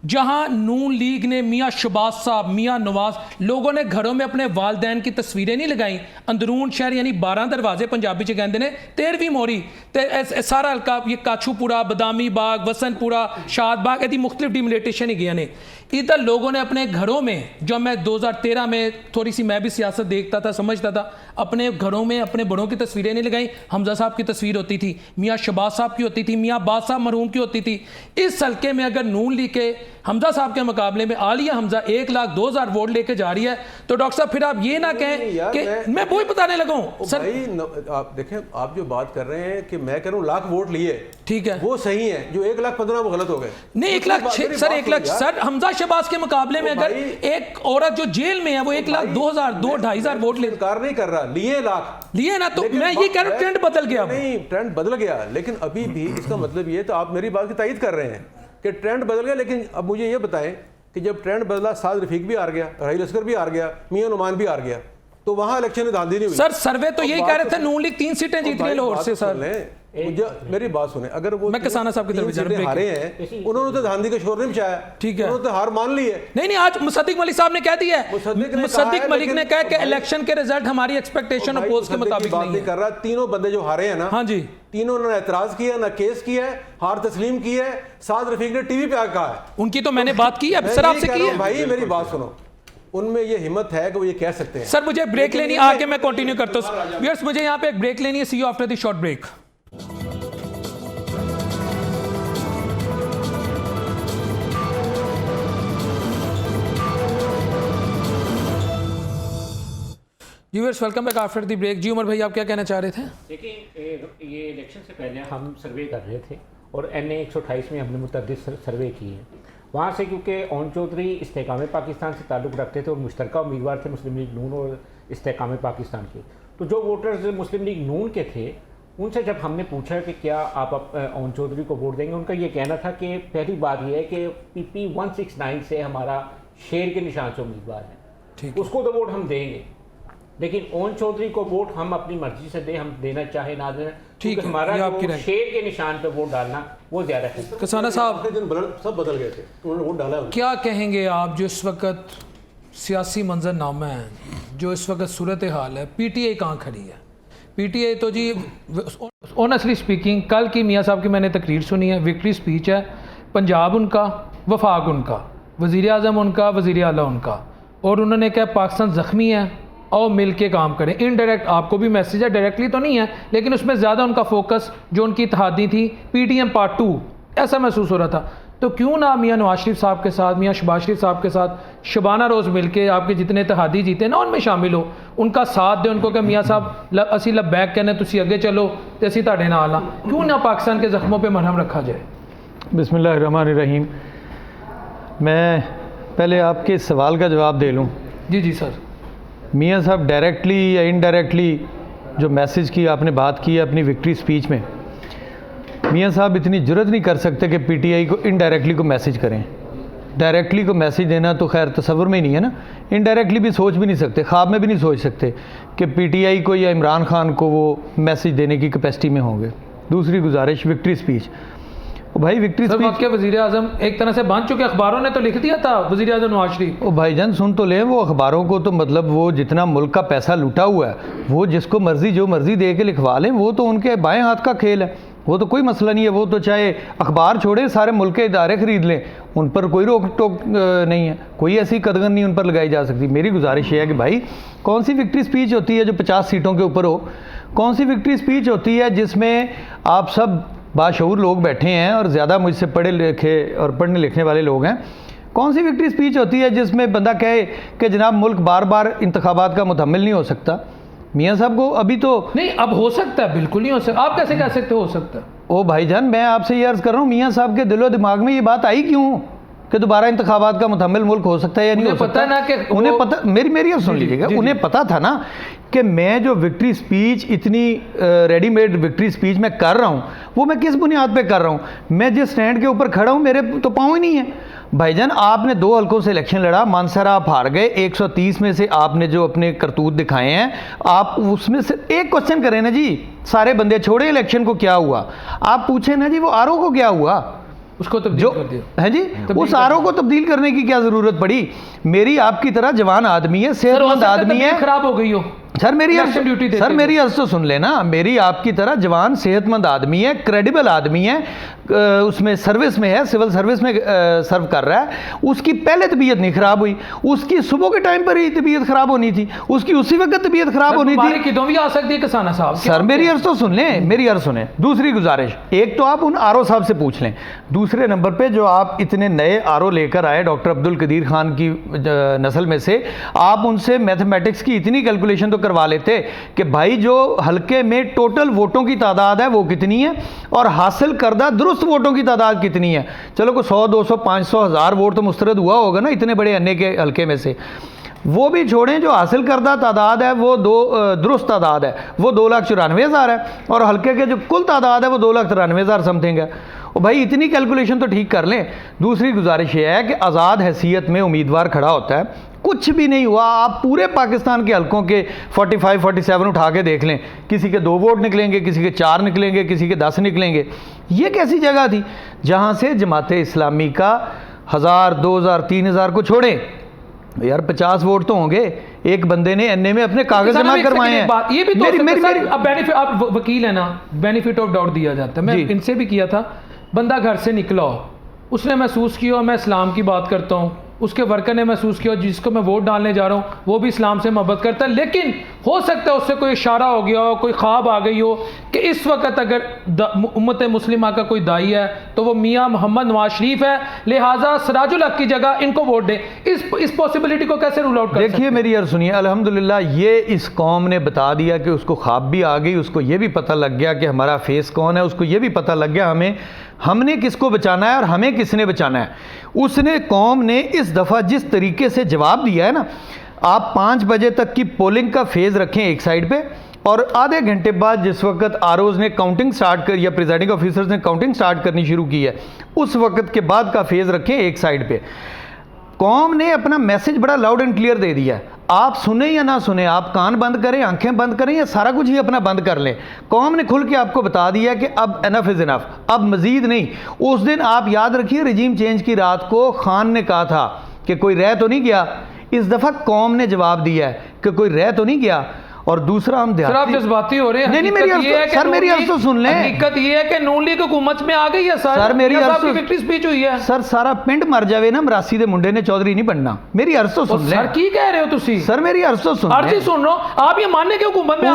जहां नून लीग ने मियाँ शहबाज साहब, मियाँ नवाज, लोगों ने घरों में अपने वालदैन की तस्वीरें नहीं लगाई, अंदरून शहर यानी 12 दरवाजे पंजाबी च कहते हैं, 13वीं मोरी ते सारा हल्का ये काछूपुरा, बदामी बाग, वसंतपुरा, शादबाग, यदि मुख्तलिफ डिमिलिटेशन ही गया ने। इधर लोगों ने अपने घरों में, जब मैं 2013 में थोड़ी सी मैं भी सियासत देखता था, समझता था, अपने घरों में अपने बड़ों की तस्वीरें नहीं लगाई, हमजा साहब की तस्वीर होती थी, मियाँ शहबाज साहब की होती थी, मियाँ अब्बास साहब मरहूम की होती थी। इस हल्के में अगर नून लीग के हमजा साहब के मुकाबले में आलिया हमजा 1,02,000 वोट लेके जा रही है, तो डॉक्टर साहब फिर आप ये ना कहें कि मैं वही बताने लगा हूं सर। भाई आप देखें, आप जो बात कर रहे हैं कि मैं कह रहा हूँ लाख वोट लिए, ठीक है, वो सही है, जो 1,15,000 वो गलत हो गए। नहीं 1,06,000 सर, 1,00,000 सर, हमजा शहबाज के मुकाबले में अगर एक औरत जो जेल में है वो 1,02,000 2,500 वोट ले, इनकार नहीं कर रहा, लिए लाख लिए ना, तो मैं ये कह रहा हूं ट्रेंड बदल गया। नहीं, ट्रेंड बदल गया, लेकिन अभी भी इसका मतलब ये, तो आप मेरी बात की तायीद कर रहे हैं कि ट्रेंड बदल गया, लेकिन अब मुझे ये बताएं कि जब ट्रेंड बदला, साद रफीक भी हार गया, राही लश्कर भी हार गया, मियां नुमान भी हार गया, तो वहां इलेक्शन में धांधली नहीं हुई। सर सर्वे तो यही कह रहे थे नून लीग 3 सीटें जीत रही लाहौर से सर। मुझे मेरी बात सुने, अगर वो मैं किसाना साहब की तरफ जा रहा हूं, हारे हैं, उन्होंने तो धांधली का शोर नहीं मचाया, ठीक है, उन्होंने तो हार मान ली है। नहीं आज मुसद्दिक मलिक साहब ने कह दिया है, मुसद्दिक मलिक ने कहा कि इलेक्शन के रिजल्ट हमारी एक्सपेक्टेशन और पोस्ट के मुताबिक नहीं कर रहा। तीनों बंदे जो हारे हैं ना, हाँ जी, तीनों ने एतराज किया, ना केस किया है, हार तस्लीम की है। साद रफीक ने टीवी पे आकर कहा है, उनकी तो मैंने बात की है सर, आपसे की है। भाई मेरी बात सुनो, उनमें ये हिम्मत है कि वो ये कह सकते हैं। सर मुझे ब्रेक लेनी, आके मैं कंटिन्यू करता हूं व्यूअर्स, मुझे यहाँ पे एक ब्रेक लेनी है। See you after the short break. Viewers welcome back after the break. जी उमर भाई आप क्या कहना चाह रहे थे? देखिए ये इलेक्शन से पहले हम सर्वे कर रहे थे और NA 128 में हमने मुतअद्दिद सर्वे किए हैं। वहाँ से क्योंकि ओन चौधरी इस्तेकाम पाकिस्तान से ताल्लुक़ रखते थे और मुश्तरका उम्मीदवार थे मुस्लिम लीग नून और इस्तेकाम पाकिस्तान के, तो जो वोटर्स मुस्लिम लीग नून के थे उनसे जब हमने पूछा कि क्या आप ओन चौधरी को वोट देंगे, उनका ये कहना था कि पहली बात यह है कि PP 169 से हमारा शेर के निशान से उम्मीदवार है, उसको तो वोट हम देंगे, लेकिन ओन चौधरी को वोट हम अपनी मर्जी से दें, हम देना चाहे ना देना, ठीक है, हमारा जो शेर के निशान पे वोट डालना वो ज्यादा है। किसाना साहब सब बदल गए थे, उन्होंने वोट डाला। क्या कहेंगे आप जो इस वक्त सियासी मंजरनामा है, जो इस वक्त सूरत हाल है, PTI कहाँ खड़ी है? PTI तो जी ऑनेस्टली स्पीकिंग, कल की मियाँ साहब की मैंने तकरीर सुनी है, विक्ट्री स्पीच है, पंजाब उनका, वफाक उनका, वज़ीर आज़म उनका, वज़ीर आला उनका, और उन्होंने कहा पाकिस्तान ज़ख्मी है और मिल के काम करें। इनडायरेक्ट आपको भी मैसेज है, डायरेक्टली तो नहीं है, लेकिन उसमें ज़्यादा उनका फोकस जो उनकी इत्तेहादी थी PTM Part 2 ऐसा महसूस हो रहा था। तो क्यों ना मियाँ नवाज शरीफ साहब के साथ, मियाँ शहबाज शरीफ साहब के साथ शबाना रोज़ मिल के आपके जितने इत्तेहादी जीते ना उनमें शामिल हो, उनका साथ दें, उनको कि मियाँ साहब असी लब्बैक कहने तुसी अगे चलो तो असी तुहाडे नाल हां, क्यों ना पाकिस्तान के ज़ख्मों पर मरहम रखा जाए? बिस्मिल्लाहिर्रहमानिर्रहीम। मैं पहले आपके सवाल का जवाब दे लूँ। जी जी सर। मियाँ साहब डायरेक्टली या इनडायरेक्टली जो मैसेज की आपने बात की है अपनी विक्ट्री स्पीच में, मियाँ साहब इतनी जुर्रत नहीं कर सकते कि PTI को इनडायरेक्टली को मैसेज करें। डायरेक्टली को मैसेज देना तो खैर तसव्वुर में ही नहीं है ना, इनडायरेक्टली भी सोच भी नहीं सकते, ख्वाब में भी नहीं सोच सकते कि PTI को या इमरान खान को वो मैसेज देने की कैपेसिटी में होंगे। दूसरी गुजारिश, विक्ट्री स्पीच, भाई विक्ट्री स्पीच के वज़ीर आज़म एक तरह से बांध चुके, अखबारों ने तो लिख दिया था वज़ीर आज़म नवाज शरीफ। ओ भाईजान सुन तो लें, वो अखबारों को तो मतलब वो जितना मुल्क का पैसा लूटा हुआ है वो जिसको मर्जी जो मर्जी दे के लिखवा लें, वो तो उनके बाएं हाथ का खेल है, वो तो कोई मसला नहीं है। वो तो चाहे अखबार छोड़े सारे मुल्क के इदारे ख़रीद लें, उन पर कोई रोक टोक नहीं है, कोई ऐसी कदगन नहीं उन पर लगाई जा सकती। मेरी गुजारिश ये है कि भाई कौन सी विक्ट्री स्पीच होती है जो 50 सीटों के ऊपर हो? कौन सी विक्ट्री स्पीच होती है जिसमें आप सब बाशऊर लोग बैठे हैं और ज़्यादा मुझसे पढ़े लिखे और पढ़ने लिखने वाले लोग हैं? कौन सी विक्ट्री स्पीच होती है जिसमें बंदा कहे कि जनाब मुल्क बार बार इंतखाबात का मुतहम्मिल नहीं हो सकता? मियाँ साहब को अभी तो नहीं, अब हो सकता है, बिल्कुल नहीं हो सकता। आप कैसे कह सकते हो सकता है? ओ भाईजान मैं आपसे ये अर्ज़ कर रहा हूँ, मियाँ साहब के दिलो दिमाग में ये बात आई क्यों कि दोबारा इंतखाबात का मुतहम्मिल मुल्क हो सकता है या नहीं हो सकता? पता ना कि उन्हें पता, मेरी अब सुन लीजिएगा, उन्हें पता था ना कि मैं जो विक्ट्री स्पीच इतनी रेडीमेड विक्ट्री स्पीच मैं कर रहा हूँ, वो मैं किस बुनियाद पे कर रहा हूँ? मैं जिस स्टैंड के ऊपर खड़ा हूँ मेरे तो पाँव ही नहीं है। भाईजान, आपने 2 हलकों से इलेक्शन लड़ा, मानसरा आप हार गए, 130 में से आपने जो अपने करतूत दिखाए हैं, आप उसमें से एक क्वेश्चन करें ना जी, सारे बंदे छोड़े इलेक्शन को क्या हुआ, आप पूछे ना जी वो आरओ को क्या हुआ, उसको तब्दील कर दिया है जी, उस आरओ को तब्दील करने की क्या जरूरत पड़ी? मेरी आपकी तरह जवान आदमी है, सेहतमंद आदमी है, खराब हो गई हो सर मेरी अर्ज तो सुन लेना, मेरी आपकी तरह जवान सेहतमंद आदमी है, क्रेडिबल आदमी है, उसमें सर्विस में है, सिविल सर्विस में सर्व कर रहा है, उसकी पहले तबीयत नहीं खराब हुई, उसकी सुबह के टाइम पर ही तबीयत खराब होनी थी, उसकी उसी वक्त तबीयत खराब होनी थी। कितों भी आ सकती है किसाना साहब। सर मेरी अर्ज तो सुन लें, मेरी अर्ज सुने। दूसरी गुजारिश, एक तो आप उन आरओ साहब से पूछ लें, दूसरे नंबर पे जो आप इतने नए आरओ लेकर आए डॉक्टर अब्दुल कदीर खान की नस्ल में से, आप उनसे मैथमेटिक्स की इतनी कैलकुलेशन तो करवा लेते कि भाई जो हल्के में टोटल वोटों की तादाद है वो कितनी है और हासिल करदा दुरुस्त वोटों की तादाद कितनी है। चलो को 100, 200, 500, 1000 वोट तो मुस्तरद हुआ होगा ना इतने बड़े अन्य के हल्के में से, वो भी छोड़ें, जो हासिल करदा तादाद है वो दुरुस्त तादाद है वो 2,94,000 है और हल्के के जो कुल तादाद है वो 2,93,000 समथिंग है। और भाई इतनी कैलकुलेशन तो ठीक कर लें। दूसरी गुजारिश ये है कि आज़ाद हैसियत में उम्मीदवार खड़ा होता है, कुछ भी नहीं हुआ, आप पूरे पाकिस्तान के हलकों के 45, 47 उठा के देख लें, किसी के 2 वोट निकलेंगे, किसी के 4 निकलेंगे, किसी के 10 निकलेंगे। ये कैसी जगह थी जहाँ से जमात इस्लामी का 1000, 2000, 3000 को छोड़ें यार 50 वोट तो होंगे। एक बंदे ने एनए में अपने कागज जमा करवाए हैं। ये भी तो अब बेनिफिट, आप वकील है ना, बेनिफिट ऑफ डाउट दिया जाता है। मैं इनसे भी किया था, बंदा घर से निकला हो, उसने महसूस किया मैं इस्लाम की बात करता हूँ, उसके वर्कर ने महसूस किया जिसको मैं वोट डालने जा रहा हूँ वो भी इस्लाम से मोहब्बत करता है, लेकिन हो सकता है उससे कोई इशारा हो गया हो, कोई ख्वाब आ गई हो कि इस वक्त अगर उम्मत मुस्लिमा का कोई दाई है तो वो मियाँ मोहम्मद नवाज शरीफ है, लिहाजा सिराजुल हक की जगह इनको वोट दें। इस पॉसिबिलिटी को कैसे रूल आउट कर? देखिए मेरी यार सुनिए, अल्हम्दुलिल्लाह ये इस कौम ने बता दिया कि उसको ख्वाब भी आ गई, उसको ये भी पता लग गया कि हमारा फेस कौन है, उसको ये भी पता लग गया हमने किसको बचाना है और हमें किसने बचाना है। उसने कौम ने इस दफ़ा जिस तरीके से जवाब दिया है ना, आप 5 बजे तक की पोलिंग का फेज़ रखें एक साइड पे और आधे घंटे बाद जिस वक्त आरओज़ ने काउंटिंग स्टार्ट कर या प्रिजाइडिंग ऑफिसर्स ने काउंटिंग स्टार्ट करनी शुरू की है उस वक्त के बाद का फेज़ रखें एक साइड पे। कौम ने अपना मैसेज बड़ा लाउड एंड क्लियर दे दिया है, आप सुने या ना सुने, आप कान बंद करें, आंखें बंद करें या सारा कुछ ही अपना बंद कर लें, कौम ने खुल के आपको बता दिया कि अब इनफ इज़ इनफ, अब मज़ीद नहीं। उस दिन आप याद रखिए रजीम चेंज की रात को खान ने कहा था कि कोई रह तो नहीं गया, इस दफ़ा कौम ने जवाब दिया है कि कोई रह तो नहीं गया। और दूसरा हम सर आप जज्बाती हो रहे हैं, नहीं मेरी अर्ज तो सुन लें, हकीकत ये है कि नून लीग हुकूमत में आ गई है सर मेरी अर्ज विक्ट्री स्पीच हुई है सर, सारा पिंड मर जावे ना मरासी दे मुंडे ने चौधरी नहीं बनना। मेरी अर्ज तो सुन लें सर, की कह रहे हो तुसी? सर मेरी अर्ज तो सुन अर्ज सुन रहा हूं, आप ये मानने के हुकूमत में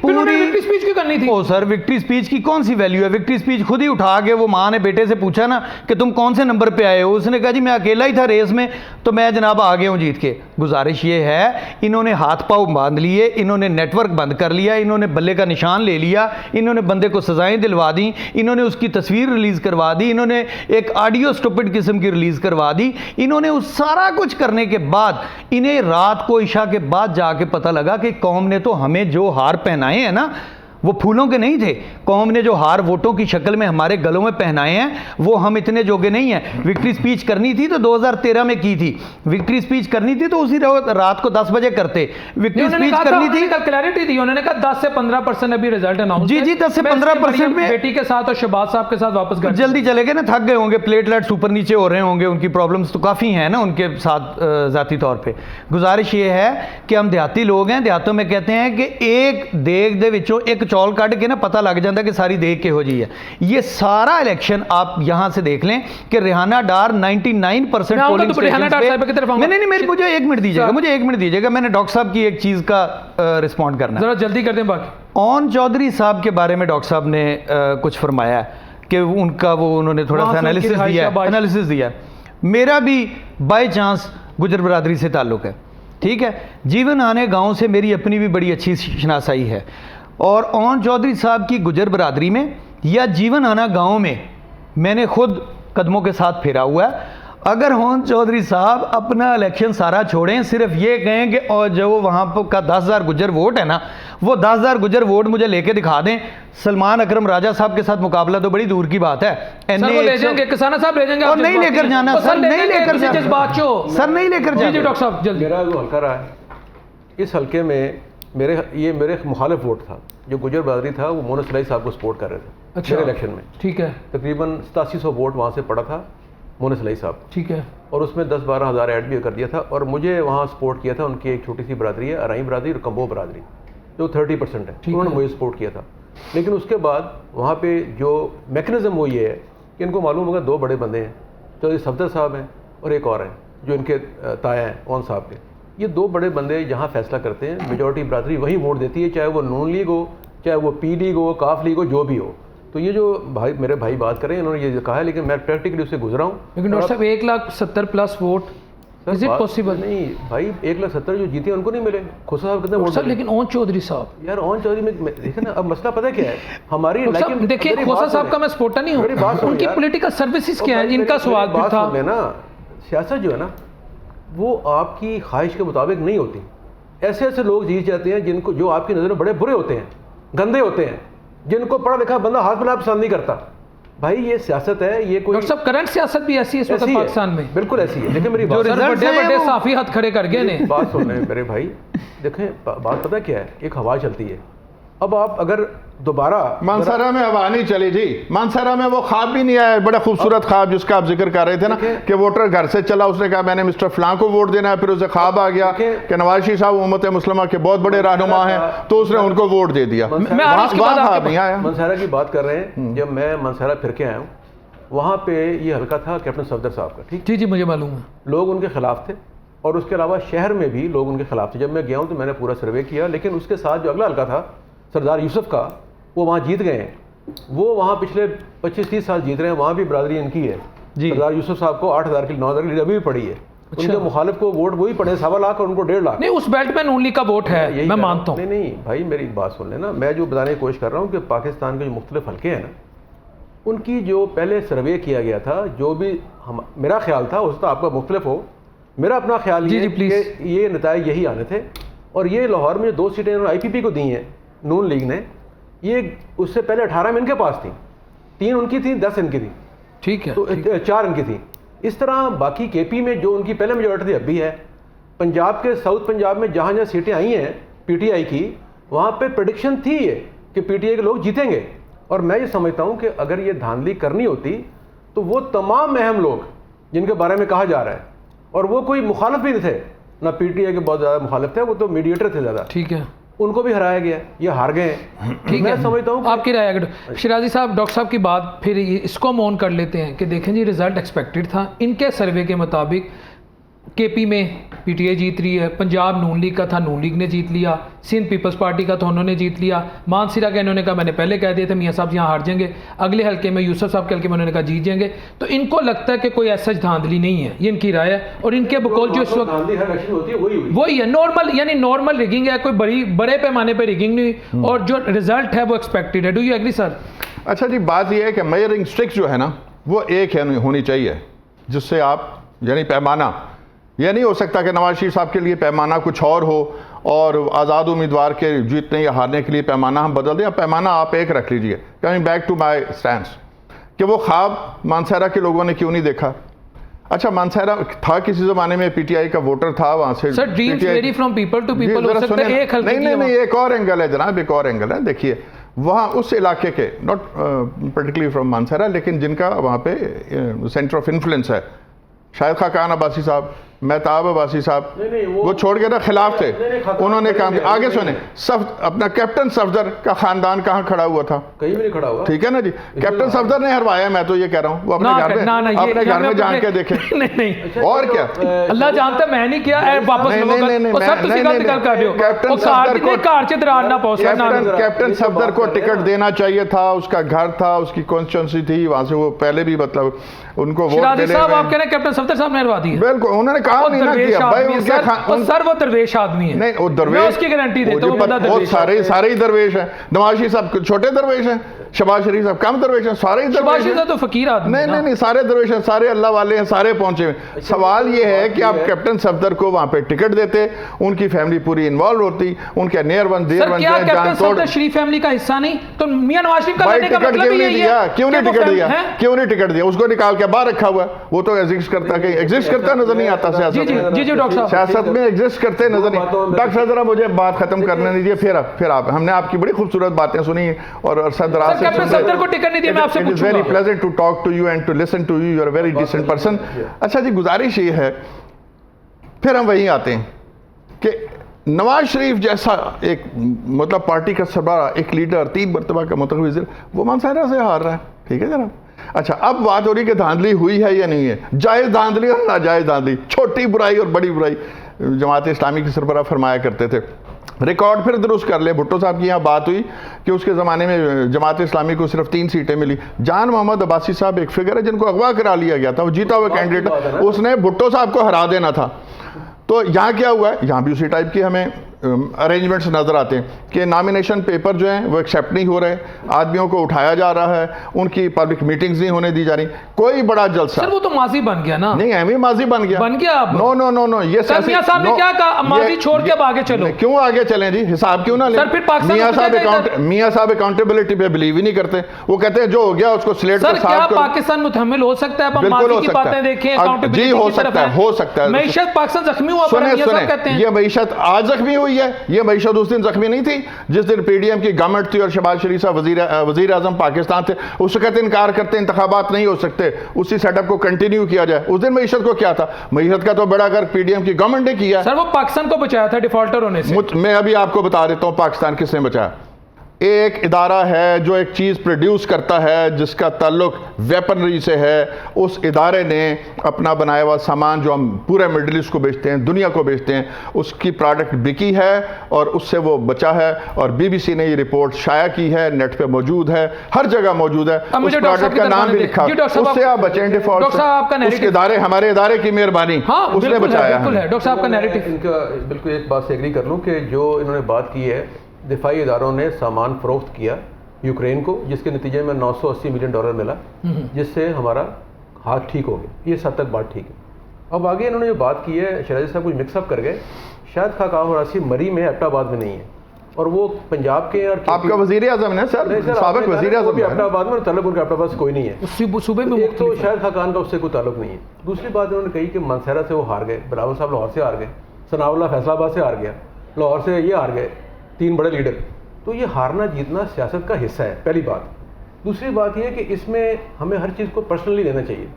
पूरी विक्ट्री स्पीच क्यों करनी थी? ओ सर विक्ट्री स्पीच की कौन सी वैल्यू है? विक्ट्री स्पीच खुद ही उठा के वो माँ ने बेटे से पूछा ना कि तुम कौन से नंबर पे आए हो, उसने कहा जी मैं अकेला ही था रेस में तो मैं जनाब आ गया हूँ जीत के। गुजारिश ये है, इन्होंने हाथ पाँव बांध लिए, इन्होंने नेटवर्क बंद कर लिया, इन्होंने बल्ले का निशान ले लिया, इन्होंने बंदे को सजाएं दिलवा दी, इन्होंने उसकी तस्वीर रिलीज करवा दी, इन्होंने एक ऑडियो स्टूपिड किस्म की रिलीज करवा दी। इन्होंने उस सारा कुछ करने के बाद इन्हें रात को इशा के बाद जाके पता लगा कि कौम ने तो हमें जो हार पहनाए हैं ना वो फूलों के नहीं थे, कौम ने जो हार वोटों की शक्ल में हमारे गलों में पहनाए हैं वो हम इतने जोगे नहीं हैं। विक्ट्री स्पीच करनी थी तो 2013 में की थी, विक्ट्री स्पीच करनी थी तो उसी रात को 10 बजे करते। विक्ट्री स्पीच करनी थी, क्लैरिटी दी उन्होंने कहा 10 से 15% अभी रिजल्ट अनाउंस। जी 10 से 15% में बेटी के साथ और शहबाज साहब के साथ वापस घर जल्दी चले गए ना, थक गए होंगे, प्लेटलेट्स ऊपर नीचे हो रहे होंगे, उनकी प्रॉब्लम्स तो काफ़ी हैं ना उनके साथ ज़ाती तौर पर। गुजारिश ये है कि हम देहाती लोग हैं, देहातों में कहते हैं कि एक देग दे विचों एक चौल कट के ना पता लग जाता है कि सारी देख के हो जी है। ये सारा इलेक्शन आप यहां से देख लें कि रिहाना डार 99% पोलिंग स्टेशन पे। नहीं मेरी मुझे 1 मिनट दीजिएगा, मैंने डॉक्टर साहब की एक चीज का रिस्पॉन्ड करना है, जरा जल्दी कर दें। बाकी ओन चौधरी साहब के बारे में डॉक्टर साहब ने कुछ फरमाया कि उनका वो उन्होंने थोड़ा सा एनालिसिस दिया। मेरा भी बाय चांस गुजर बरादरी से ताल्लुक है, ठीक है, जीवन आने गाँव से मेरी अपनी भी बड़ी अच्छी शनासाई है और ओन चौधरी साहब की गुजर बरादरी में या जीवन आना गांव में मैंने खुद कदमों के साथ फेरा हुआ है। अगर होन चौधरी साहब अपना इलेक्शन सारा छोड़ें, सिर्फ ये कहें कि और जो वहाँ पर का 10,000 गुज्जर वोट है ना, वो 10,000 गुज्जर वोट मुझे लेके दिखा दें, सलमान अकरम राजा साहब के साथ मुकाबला तो बड़ी दूर की बात है। सर वो ले जाएंगे, किसाना साहब ले जाएंगे, और नहीं लेकर जाना सर, नहीं लेकर जाना सर, नहीं लेकर जाना। डॉक्टर साहब जल्दी। मेरा जो हल्का रहा है, इस हल्के में मेरे मुखालिफ वोट था, जो गुजर बरदरी था वो मोहन सलाई साहब को सपोर्ट कर रहे थे। अच्छा, मेरे इलेक्शन में ठीक है, तकरीबन 8700 वोट वहाँ से पड़ा था मोहन सलाई साहब, ठीक है, और उसमें 10-12 हज़ार ऐड भी कर दिया था। और मुझे वहाँ सपोर्ट किया था उनकी एक छोटी सी बरादरी है, अराई बरादरी और कंबो बरादरी, जो 30% है, उन्होंने मुझे सपोर्ट किया था। लेकिन उसके बाद वहाँ पे जो मैकेनिज़्म वो ये है कि इनको मालूम होगा 2 बड़े बंदे हैं, चौधरी सफदर साहब हैं और एक और हैं जो इनके ताया हैं ओन साहब के। ये 2 बड़े बंदे जहाँ फैसला करते हैं, मेजॉरिटी बरादरी वही वोट देती है, चाहे वो नून लीग हो, चाहे वो पी लीग हो, काफ लीग हो, जो भी हो। तो ये जो भाई मेरे भाई बात करें, इन्होंने ये कहा है, लेकिन मैं प्रैक्टिकली उससे गुजरा हूँ। लेकिन डॉक्टर साहब 1,70,000+ वोट, इज इट पॉसिबल? नहीं भाई, 1,70,000 जो जीते उनको नहीं मिले। खुशा साहब कितने वोट? लेकिन ओन चौधरी साहब, यार ओन चौधरी में देखिए ना, अब मसला पता क्या है हमारी। देखिए खोसा साहब का मैं सपोर्टर नहीं हूँ, उनकी पॉलिटिकल सर्विसेज क्या है, इनका सवाल भी था ना। सियासत जो है ना वो आपकी ख्वाहिश के मुताबिक नहीं होती। ऐसे ऐसे लोग जीत जाते हैं जिनको, जो आपकी नज़र में बड़े बुरे होते हैं, गंदे होते हैं, जिनको पढ़ा लिखा बंदा हाथ मिला पसंद नहीं करता। भाई ये सियासत है, ये कोई सब करंट सियासत भी ऐसी है इस वक्त पाकिस्तान में, बिल्कुल ऐसी है। लेकिन मेरी बात, बड़े साफी हाथ खड़े कर गए ने। बात सुन रहे हैं मेरे भाई, देखें बात पता क्या है, एक हवा चलती है। अब आप अगर दोबारा मानसरा में हवा नहीं चली जी, मानसरा में वो ख्वाब भी नहीं आया, बड़ा खूबसूरत ख्वाब जिसका आप जिक्र कर रहे थे ना, कि वोटर घर से चला, उसने कहा मैंने मिस्टर फलां को वोट देना है, फिर उसे ख्वाब आ गया कि नवाज शरीफ साहब उम्मत मुस्लिमा के बहुत बड़े रहनुमा हैं, तो उसने उनको वोट दे दिया। वहाँ ख्वाब नहीं आया। मनसहरा की बात कर रहे हैं, जब मैं मनसहरा फिर के आया हूँ, वहाँ पे ये हल्का था कैप्टन सफदर साहब का, ठीक? जी जी मुझे मालूम है। लोग उनके खिलाफ थे और उसके अलावा शहर में भी लोग उनके खिलाफ थे। जब मैं गया हूँ तो मैंने पूरा सर्वे किया, लेकिन उसके साथ जो अगला हल्का था सरदार यूसुफ का, वो वहाँ जीत गए हैं। वो वहाँ पिछले 25-30 साल जीत रहे हैं, वहाँ भी बरादरी इनकी है। सरदार यूसुफ साहब को 8,000 की 9,000 की अभी भी पड़ी है। उनके मुखालिफ को वोट वही पड़े 1.25 लाख और उनको 1.5 लाख। नहीं, उस बेल्ट में नून लीग का वोट है, मैं मानता हूँ। नहीं भाई मेरी बात सुन लेना, मैं जो बताने की कोशिश कर रहा हूँ कि पाकिस्तान के जो मुख्तलिफ हल्के हैं ना, उनकी जो पहले सर्वे किया गया था, जो भी मेरा ख्याल था, उसका आपका मुख्तलिफ हो, मेरा अपना ख्याल ये कि ये नताइज यही आने थे। और ये लाहौर में जो 2 सीटें इन्होंने IPP को दी हैं नून लीग ने, ये उससे पहले 18 में इनके पास थी, 3 उनकी थी, 10 इनकी थी, ठीक है, तो 4 इनकी थी। इस तरह बाकी KP में जो उनकी पहले मेजॉरिटी थी अब भी है। पंजाब के साउथ पंजाब में जहाँ जहाँ सीटें आई हैं PTI की, वहाँ पे प्रेडिक्शन थी ये कि PTI के लोग जीतेंगे। और मैं ये समझता हूँ कि अगर ये धांधली करनी होती तो वो तमाम अहम लोग जिनके बारे में कहा जा रहा है, और वो कोई मुखालिफ भी थे ना, PTI के बहुत ज़्यादा मुखालिफ थे, वो तो मीडिएटर थे ज़्यादा, ठीक है, उनको भी हराया गया, ये हार गए। ठीक मैं है, समझता हूँ आपकी राय अगर शिराजी साहब, डॉक्टर साहब की बात फिर इसको हम ऑन कर लेते हैं कि देखें जी, रिजल्ट एक्सपेक्टेड था इनके सर्वे के मुताबिक। KP में PTI जीत रही है, पंजाब नून लीग का था, नून लीग ने जीत लिया, सिंध पीपल्स पार्टी का था, उन्होंने जीत लिया, मानसरा का इन्होंने कहा मैंने पहले कह दिया था मियाँ साहब यहाँ हार जाएंगे, अगले हल्के में यूसुफ साहब के हल्के में उन्होंने कहा जीत जाएंगे। तो इनको लगता है कि कोई ऐसा धांधली नहीं है, ये इनकी राय है। और इनके बकौल जो इस वक्त वही है, नॉर्मल, यानी नॉर्मल रिगिंग है, कोई बड़े पैमाने पर रिगिंग नहीं, और जो रिजल्ट है वो एक्सपेक्टेड है। Do you agree sir? अच्छा जी, बात यह है कि मेजरिंग स्टिक जो है ना, वो एक है होनी चाहिए, जिससे आप, यानी पैमाना, यह नहीं हो सकता कि नवाज शरीफ साहब के लिए पैमाना कुछ और हो और आज़ाद उम्मीदवार के जीतने या हारने के लिए पैमाना हम बदल दें। पैमाना आप एक रख लीजिए। Coming back to my stand, कि वो ख्वाब मानसहरा के लोगों ने क्यों नहीं देखा? अच्छा, मानसहरा था किसी ज़माने में PTI का वोटर था, वहाँ से sir dreams vary from people to people हो सकता है, एक हल्के नहीं, एक और एंगल है जनाब, एक और एंगल है। देखिए वहाँ उस इलाके के, नॉट पर्टिकुलरली फ्रॉम मानसहरा, लेकिन जिनका वहाँ पे सेंटर ऑफ इन्फ्लुएंस है, शायद खाकान अब्बासी साहब, मेहताब अब्बासी साहब, वो छोड़ के ना खिलाफ थे, उन्होंने काम किया। आगे सुने, अपना कैप्टन सफदर का खानदान कहाँ खड़ा हुआ था? कहीं भी नहीं खड़ा हुआ। ठीक है ना जी, कैप्टन सफदर ने हरवाया, मैं तो ये कह रहा हूँ, वो अपने घर में जान के देखे। नहीं, और क्या, अल्लाह जानता, मैं नहीं किया, वापस कैप्टन सफदर को टिकट देना चाहिए था, उसका घर था, उसकी कॉन्स्टिट्यूंसी थी, वहां से वो पहले भी मतलब उनको वोट देने। आप कह रहे हैं कैप्टन सफदर साहब ने हरवा दी? बिल्कुल, उन्होंने कहा नहीं ना किया भाई, उनके सर वो दरवेश आदमी है। नहीं, वो दरवेश, उसकी गारंटी देता हूं, बहुत सारे ही दरवेश हैं। नवाज शरीफ साहब छोटे दरवेश हैं, शहबाज शरीफ साहब कम दरवेश हैं? सारे ही शहबाज दरवेश शरीफ हैं। तो फकीर आदमी है ना। नहीं, सारे दरवेश हैं, सारे अल्लाह वाले हैं, सारे पहुंचे हुए। सवाल ये है कि आप कैप्टन सफदर को वहां पे टिकट देते, उनकी फैमिली पूरी इन्वॉल्व होती, उनके near one there sir one क्या कैप्टन जान तोड़। सफदर शरीफ फैमिली का हिस्सा नहीं? तो मियां नवाज शरीफ का भाई लड़ने का टिकट मतलब क्यों ही नहीं यही दिया? है। क्यों नहीं कि वो टिकट दिया? हैं? क्यों नहीं टिकट दिया? उसको निकाल के बाहर रखा हुआ है, वो तो एग्जिस्ट करता, कहीं एग्जिस्ट करता नजर नहीं आता सियासत जी में। जी डॉक्टर साहब। सियासत में एग्जिस्ट करते नजर नहीं। डॉक्टर साहब जरा मुझे बात खत्म करने दीजिए, फिर आप हमने आपकी बड़ी खूबसूरत बातें सुनी और अरसद दराज से कैप्टन सफदर को टिकट नहीं दिया, मैं आपसे इट इज वेरी पूछूंगा। Pleasant to talk to you and to listen to you, you are very decent person. अच्छा जी, गुजारिश ये है, फिर हम वहीं आते हैं कि नवाज शरीफ जैसा एक मतलब पार्टी का सरबराह, एक लीडर, 3 मरतबा का मुंतखब वज़ीर, वो मानसारा से हार रहा है। ठीक है जनाब। अच्छा, अब बात हो रही कि धांधली हुई है या नहीं है, जायज़ धांधली और नाजायज़ धांधली, छोटी बुराई और बड़ी बुराई जमात इस्लामी के सरबराह फरमाया करते थे। रिकॉर्ड फिर दुरुस्त कर ले। भुट्टो साहब की यहाँ बात हुई कि उसके ज़माने में जमात इस्लामी को सिर्फ 3 सीटें मिली। जान मोहम्मद अब्बासी साहब एक फिगर है जिनको अगवा करा लिया गया था, वो जीता हुआ कैंडिडेट, उसने भुट्टो साहब को हरा देना था। तो यहाँ क्या हुआ है, यहाँ भी उसी टाइप की हमें अरेंजमेंट्स नज़र आते हैं कि नॉमिनेशन पेपर जो हैं वो एक्सेप्ट नहीं हो रहे, आदमियों को उठाया जा रहा है, उनकी पब्लिक मीटिंग्स नहीं होने दी जा रही, कोई बड़ा जलसा। सर वो तो माजी बन गया ना। नहीं, एमी माजी बन गया। अब नो नो नो नो, ये सर मियां साहब ने क्या कहा, माजी छोड़ के अब आगे चलो। क्यों आगे चलें जी, हिसाब क्यों ना लें? सर फिर पाकिस्तान मियां साहब अकाउंटेबिलिटी पे बिलीव ही नहीं करते। वो कहते हैं जो हो गया उसको स्लेट सर पर क्या साफ करो। पाकिस्तान मुतहम्मिल हो सकता है? अब बिल्कुल माजी हो की सकता बातें है। देखें, जी अकाउंटेबिलिटी हो की तरफ सकता है, हो सकता है। मईशत पाकिस्तान जख्मी हुआ पर सुने कहते हैं ये मईशत आज जख्मी हुई है, ये मईशत उस दिन जख्मी नहीं थी जिस दिन पीडीएम की गवर्नमेंट थी और शहबाज शरीफ साहब वजीर आजम पाकिस्तान थे। उस वक्त इनकार करते इंतखाबात नहीं हो सकते, उसी सेटअप को कंटिन्यू किया जाए। उस दिन मईशत को क्या था? मईशत का तो बड़ा कर पीडीएम की गवर्नमेंट ने किया। सर वो पाकिस्तान को बचाया था डिफॉल्टर होने से। मैं अभी आपको बता देता हूं पाकिस्तान किसने बचाया। एक इदारा है जो एक चीज़ प्रोड्यूस करता है जिसका ताल्लुक वेपनरी से है, उस इदारे ने अपना बनाया हुआ सामान जो हम पूरे मिडिल ईस्ट को बेचते हैं, दुनिया को बेचते हैं, उसकी प्रोडक्ट बिकी है और उससे वो बचा है। और बीबीसी ने ये रिपोर्ट शाया की है, नेट पे मौजूद है, हर जगह मौजूद है, उस प्रोडक्ट का नाम भी लिखा, उससे आप बचें डिफॉल्ट से। उसके इदारे, हमारे इदारे की मेहरबानी, उसने बचाया है। डॉक्टर साहब का नैरेटिव। इनका बिल्कुल एक बात से एग्री कर लूँ कि जो इन्होंने बात की है, दिफाई इदारों ने सामान फरोख्त किया यूक्रेन को, जिसके नतीजे में $980 मिलियन मिला, जिससे हमारा हाथ ठीक हो गया। ये सब तक बात ठीक है। अब आगे इन्होंने जो बात की है, शराजी साहब कुछ मिक्सअप कर गए। शायद खाका और राशि मरी में, एबटाबाद में नहीं है, और वो पंजाब के और आपका वजीर आजम है सर, साबिक वजीर आजम भी एबटाबाद में, ताल्लुक उनका एबटाबाद से कोई नहीं है। सूबे में एक तो शायद खाकान का उससे कोई ताल्लुक नहीं है। दूसरी बात इन्होंने कही कि मनसेरा से वो हार गए, बिलावल साहब लाहौर से हार गए, सनाउल्लाह फैसलाबाद से हार गया, लाहौर से ये हार गए, 3 बड़े लीडर। तो ये हारना जीतना सियासत का हिस्सा है, पहली बात। दूसरी बात यह है कि इसमें हमें हर चीज़ को पर्सनली लेना चाहिए।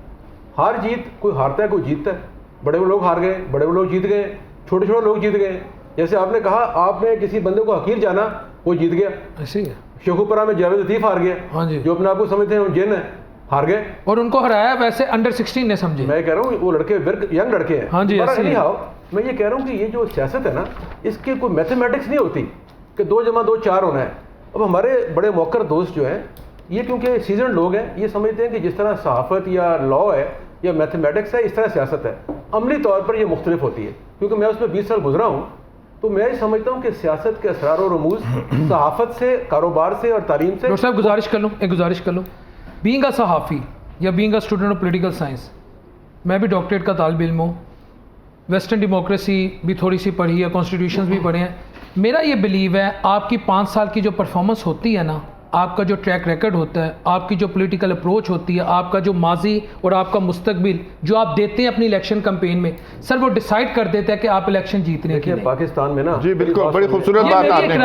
हार जीत, कोई हारता है कोई जीतता है। बड़े बड़े लोग हार गए, बड़े बड़े लोग जीत गए, छोटे छोटे लोग जीत गए। जैसे आपने कहा, आपने किसी बंदे को हकीर जाना, वो जीत गया। ऐसे ही है। शेखुपुरा में जावेद लतीफ़ हार गया। हाँ जी। जो अपने आप को समझते हैं जिन है, हार गए। और उनको हराया वैसे अंडर 16 ने, समझे। मैं कह रहा हूँ वो लड़के यंग लड़के हैं। हाँ जी, मैं ये कह रहा हूँ कि ये जो सियासत है ना, इसकी कोई मैथमेटिक्स नहीं होती कि 2 + 2 4 होना है। अब हमारे बड़े मौकर दोस्त जो हैं, ये क्योंकि सीजन लोग हैं, ये समझते हैं कि जिस तरह सहाफ़त या लॉ है या मैथमेटिक्स है, इस तरह सियासत है। अमली तौर पर ये मुख्तलिफ होती है, क्योंकि मैं उसमें 20 साल गुजरा हूँ। तो मैं ये समझता हूँ कि सियासत के असरार और रमूज सहाफ़त से, कारोबार से और तालीम से। डॉक्टर साहब गुजारिश कर लूँ, बीइंग अ सहाफ़ी या being a student of political science, मैं भी डॉक्टरेट का तालिब इल्म हूँ, वेस्टर्न डेमोक्रेसी भी थोड़ी सी पढ़ी है, कॉन्स्टिट्यूशन भी पढ़े हैं। मेरा ये बिलीव है, आपकी 5 साल की जो परफॉर्मेंस होती है ना, आपका जो ट्रैक रिकॉर्ड होता है, आपकी जो पॉलिटिकल अप्रोच होती है, आपका जो माजी और आपका मुस्तकबिल जो आप देते हैं अपनी इलेक्शन कैंपेन में, सर वो डिसाइड कर देता है कि आप इलेक्शन जीतने के लिए। पाकिस्तान में ना, जी बिल्कुल, बड़ी खूबसूरत बात आपने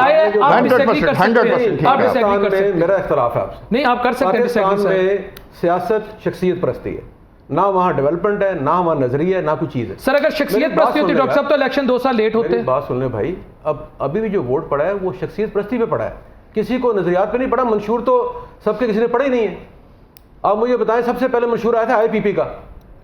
मेरा इख्तलाफ है आपसे। नहीं, आप कर सकते हैं। पाकिस्तान में सियासत शख्सियत परस्ती है, ना वहाँ डेवलपमेंट है, ना वहाँ नजरिया है, ना कुछ चीज़ है। सर अगर शख्सियत परस्ती होती डॉक्टर साहब तो इलेक्शन 2 साल लेट होते। बात सुन ले भाई, अब अभी भी जो वोट पड़ा है वो शख्सियत परस्ती पे पड़ा है, किसी को नजरियात पे नहीं पड़ा। मंशूर तो सबके किसी ने पढ़ा ही नहीं है। अब मुझे बताएं, सबसे पहले मंशूर आया था IPP का,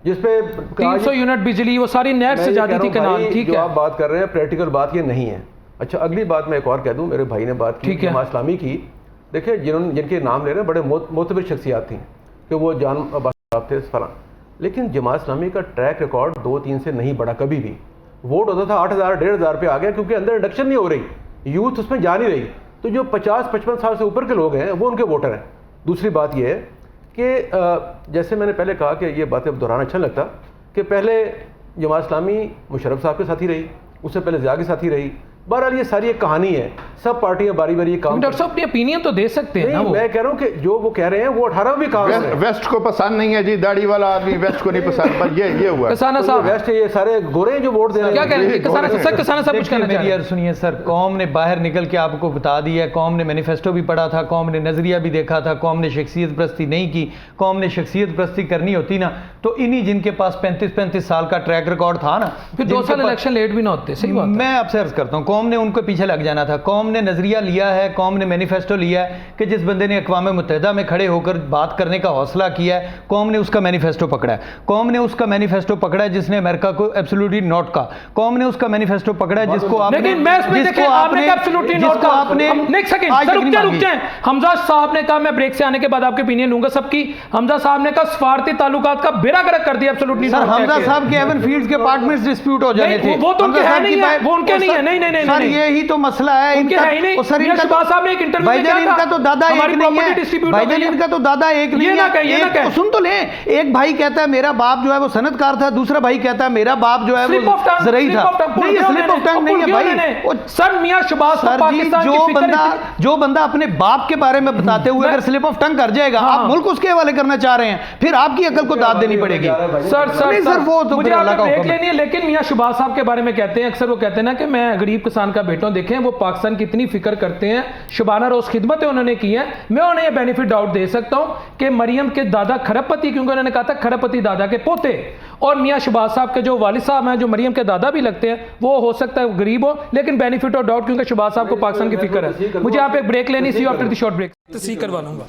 जिसपे 300 यूनिट बिजली, वो सारी नेट से जाती थी कनाल। ठीक है, आप बात कर रहे हैं प्रैक्टिकल बात ये नहीं है। अच्छा, अगली बात मैं एक और कह दूं, मेरे भाई ने बात की जमात इस्लामी की। देखिए, जिनके नाम ले रहे हैं बड़े मोतबर शख्सियात थी कि वो जान अब्बास थे फलां, लेकिन जमात इस्लामी का ट्रैक रिकॉर्ड 2-3 से नहीं बढ़ा कभी भी। वोट होता था 8,000 1,500 पे आ गया, क्योंकि अंदर इंडक्शन नहीं हो रही, यूथ उसमें जा नहीं रही। तो जो 50-55 साल से ऊपर के लोग हैं वो उनके वोटर हैं। दूसरी बात यह है कि जैसे मैंने पहले कहा कि ये बातें अब दोहराना अच्छा लगता कि पहले जमात इस्लामी मुशर्रफ साहब के साथ ही रही, उससे पहले ज़िया के साथ ही रही। बहरहाल ये सारी एक कहानी है, सब पार्टियां बारी बारी ये काम। डॉक्टर साहब अपनी ओपिनियन तो दे सकते हैं ना। वो मैं कह रहा हूं कि जो वो कह रहे हैं वो 18 भी काम है। वेस्ट को पसंद नहीं है जी, दाढ़ी वाला आदमी वेस्ट को नहीं पसंद, पर ये हुआ कसाना तो साहब वेस्ट ये सारे गोरे जो वोट दे रहे क्या हैं। कह रहे हैं कसाना साहब? कसाना साहब कुछ कहना चाह मेरी रहे यार सुनिए सर, कौम ने बाहर निकल के आपको बता दिया है, कौम ने मैनिफेस्टो भी पढ़ा था, कौम ने नजरिया भी देखा था, कौम ने शख्सियत परस्ती नहीं की। कौम ने शख्सियत परस्ती करनी होती ना तो इन्हीं जिनके पास 35-35 साल का ट्रैक रिकॉर्ड था ना, फिर 2 साल इलेक्शन लेट भी ना होते। सही बात है। मैं आपसे अर्ज करता हूँ, कौम ने उनको पीछे लग जाना था। कौम ने नजरिया लिया है, कौम ने मैनिफेस्टो लिया है कि जिस बंदे ने अक़वाम मुत्तहिदा में खड़े होकर बात करने का हौसला किया है, कौम ने उसका मैनिफेस्टो पकड़ा है। कौम ने उसका मैनिफेस्टो पकड़ा है जिसने अमेरिका को एब्सोल्युटली नॉट कहा। कौम ने उसका मैनिफेस्टो पकड़ा है जिसको आपने लेकिन मैं इसमें देखें आपने एब्सोल्युटली नॉट कहा। एक सेकंड सर, रुक जाएं। हमजा साहब ने कहा, मैं ब्रेक से आने के बाद आपके ओपिनियन लूंगा सबकी। हमजा साहब ने कहा सफारती ताल्लुकात का बेड़ा गर्क कर दिया एब्सोल्युटली। सर हमजा साहब के एवन फील्ड्स के अपार्टमेंट्स डिस्प्यूट हो जाने थे। वो तो उनके है नहीं है, वो उनके नहीं है। नहीं सर यही तो मसला है उनके है ही नहीं। सर शहबाज साहब ने एक इंटरव्यू में भाईजान इनका तो दादा एक नहीं है, भाईजान इनका तो दादा एक नहीं है। सुन तो ले, एक भाई कहता है मेरा बाप जो है वो सनतकार था, दूसरा भाई कहता है मेरा बाप जो है वो ज़रई था। नहीं ये स्लिप ऑफ टंग नहीं है भाई। सर मियां शहबाज सर जी, जो बंदा अपने बाप के बारे में बताते हुए अगर स्लिप ऑफ टंग कर जाएगा, आप मुल्क उसके हवाले करना चाह रहे हैं, फिर आपकी अकल को दाद देनी पड़ेगी। सर वो तो मुझे आपको ब्रेक लेनी है। लेकिन मियां शहबाज साहब के बारे में कहते हैं, अक्सर वो कहते हैं ना कि मैं गरीब किसान का बेटा हूं। देखें वो पाकिस्तान की इतनी फिक्र करते हैं, शबाना रोज खिदमतें उन्होंने की हैं। मैं उन्हें ये बेनिफिट डाउट दे सकता हूं कि मरियम के दादा खरबपति, क्योंकि उन्होंने कहा था खरबपति दादा के पोते, और मियां शहबाज साहब के जो वालिद साहब हैं जो मरियम के दादा भी लगते हैं, वो हो सकता है गरीब हो, लेकिन बेनिफिट ऑफ डाउट क्योंकि शहबाज साहब को पाकिस्तान की फिक्र है। मुझे आप एक ब्रेक लेनी सी आफ्टर द शॉर्ट ब्रेक तस्दीक करवा लूंगा।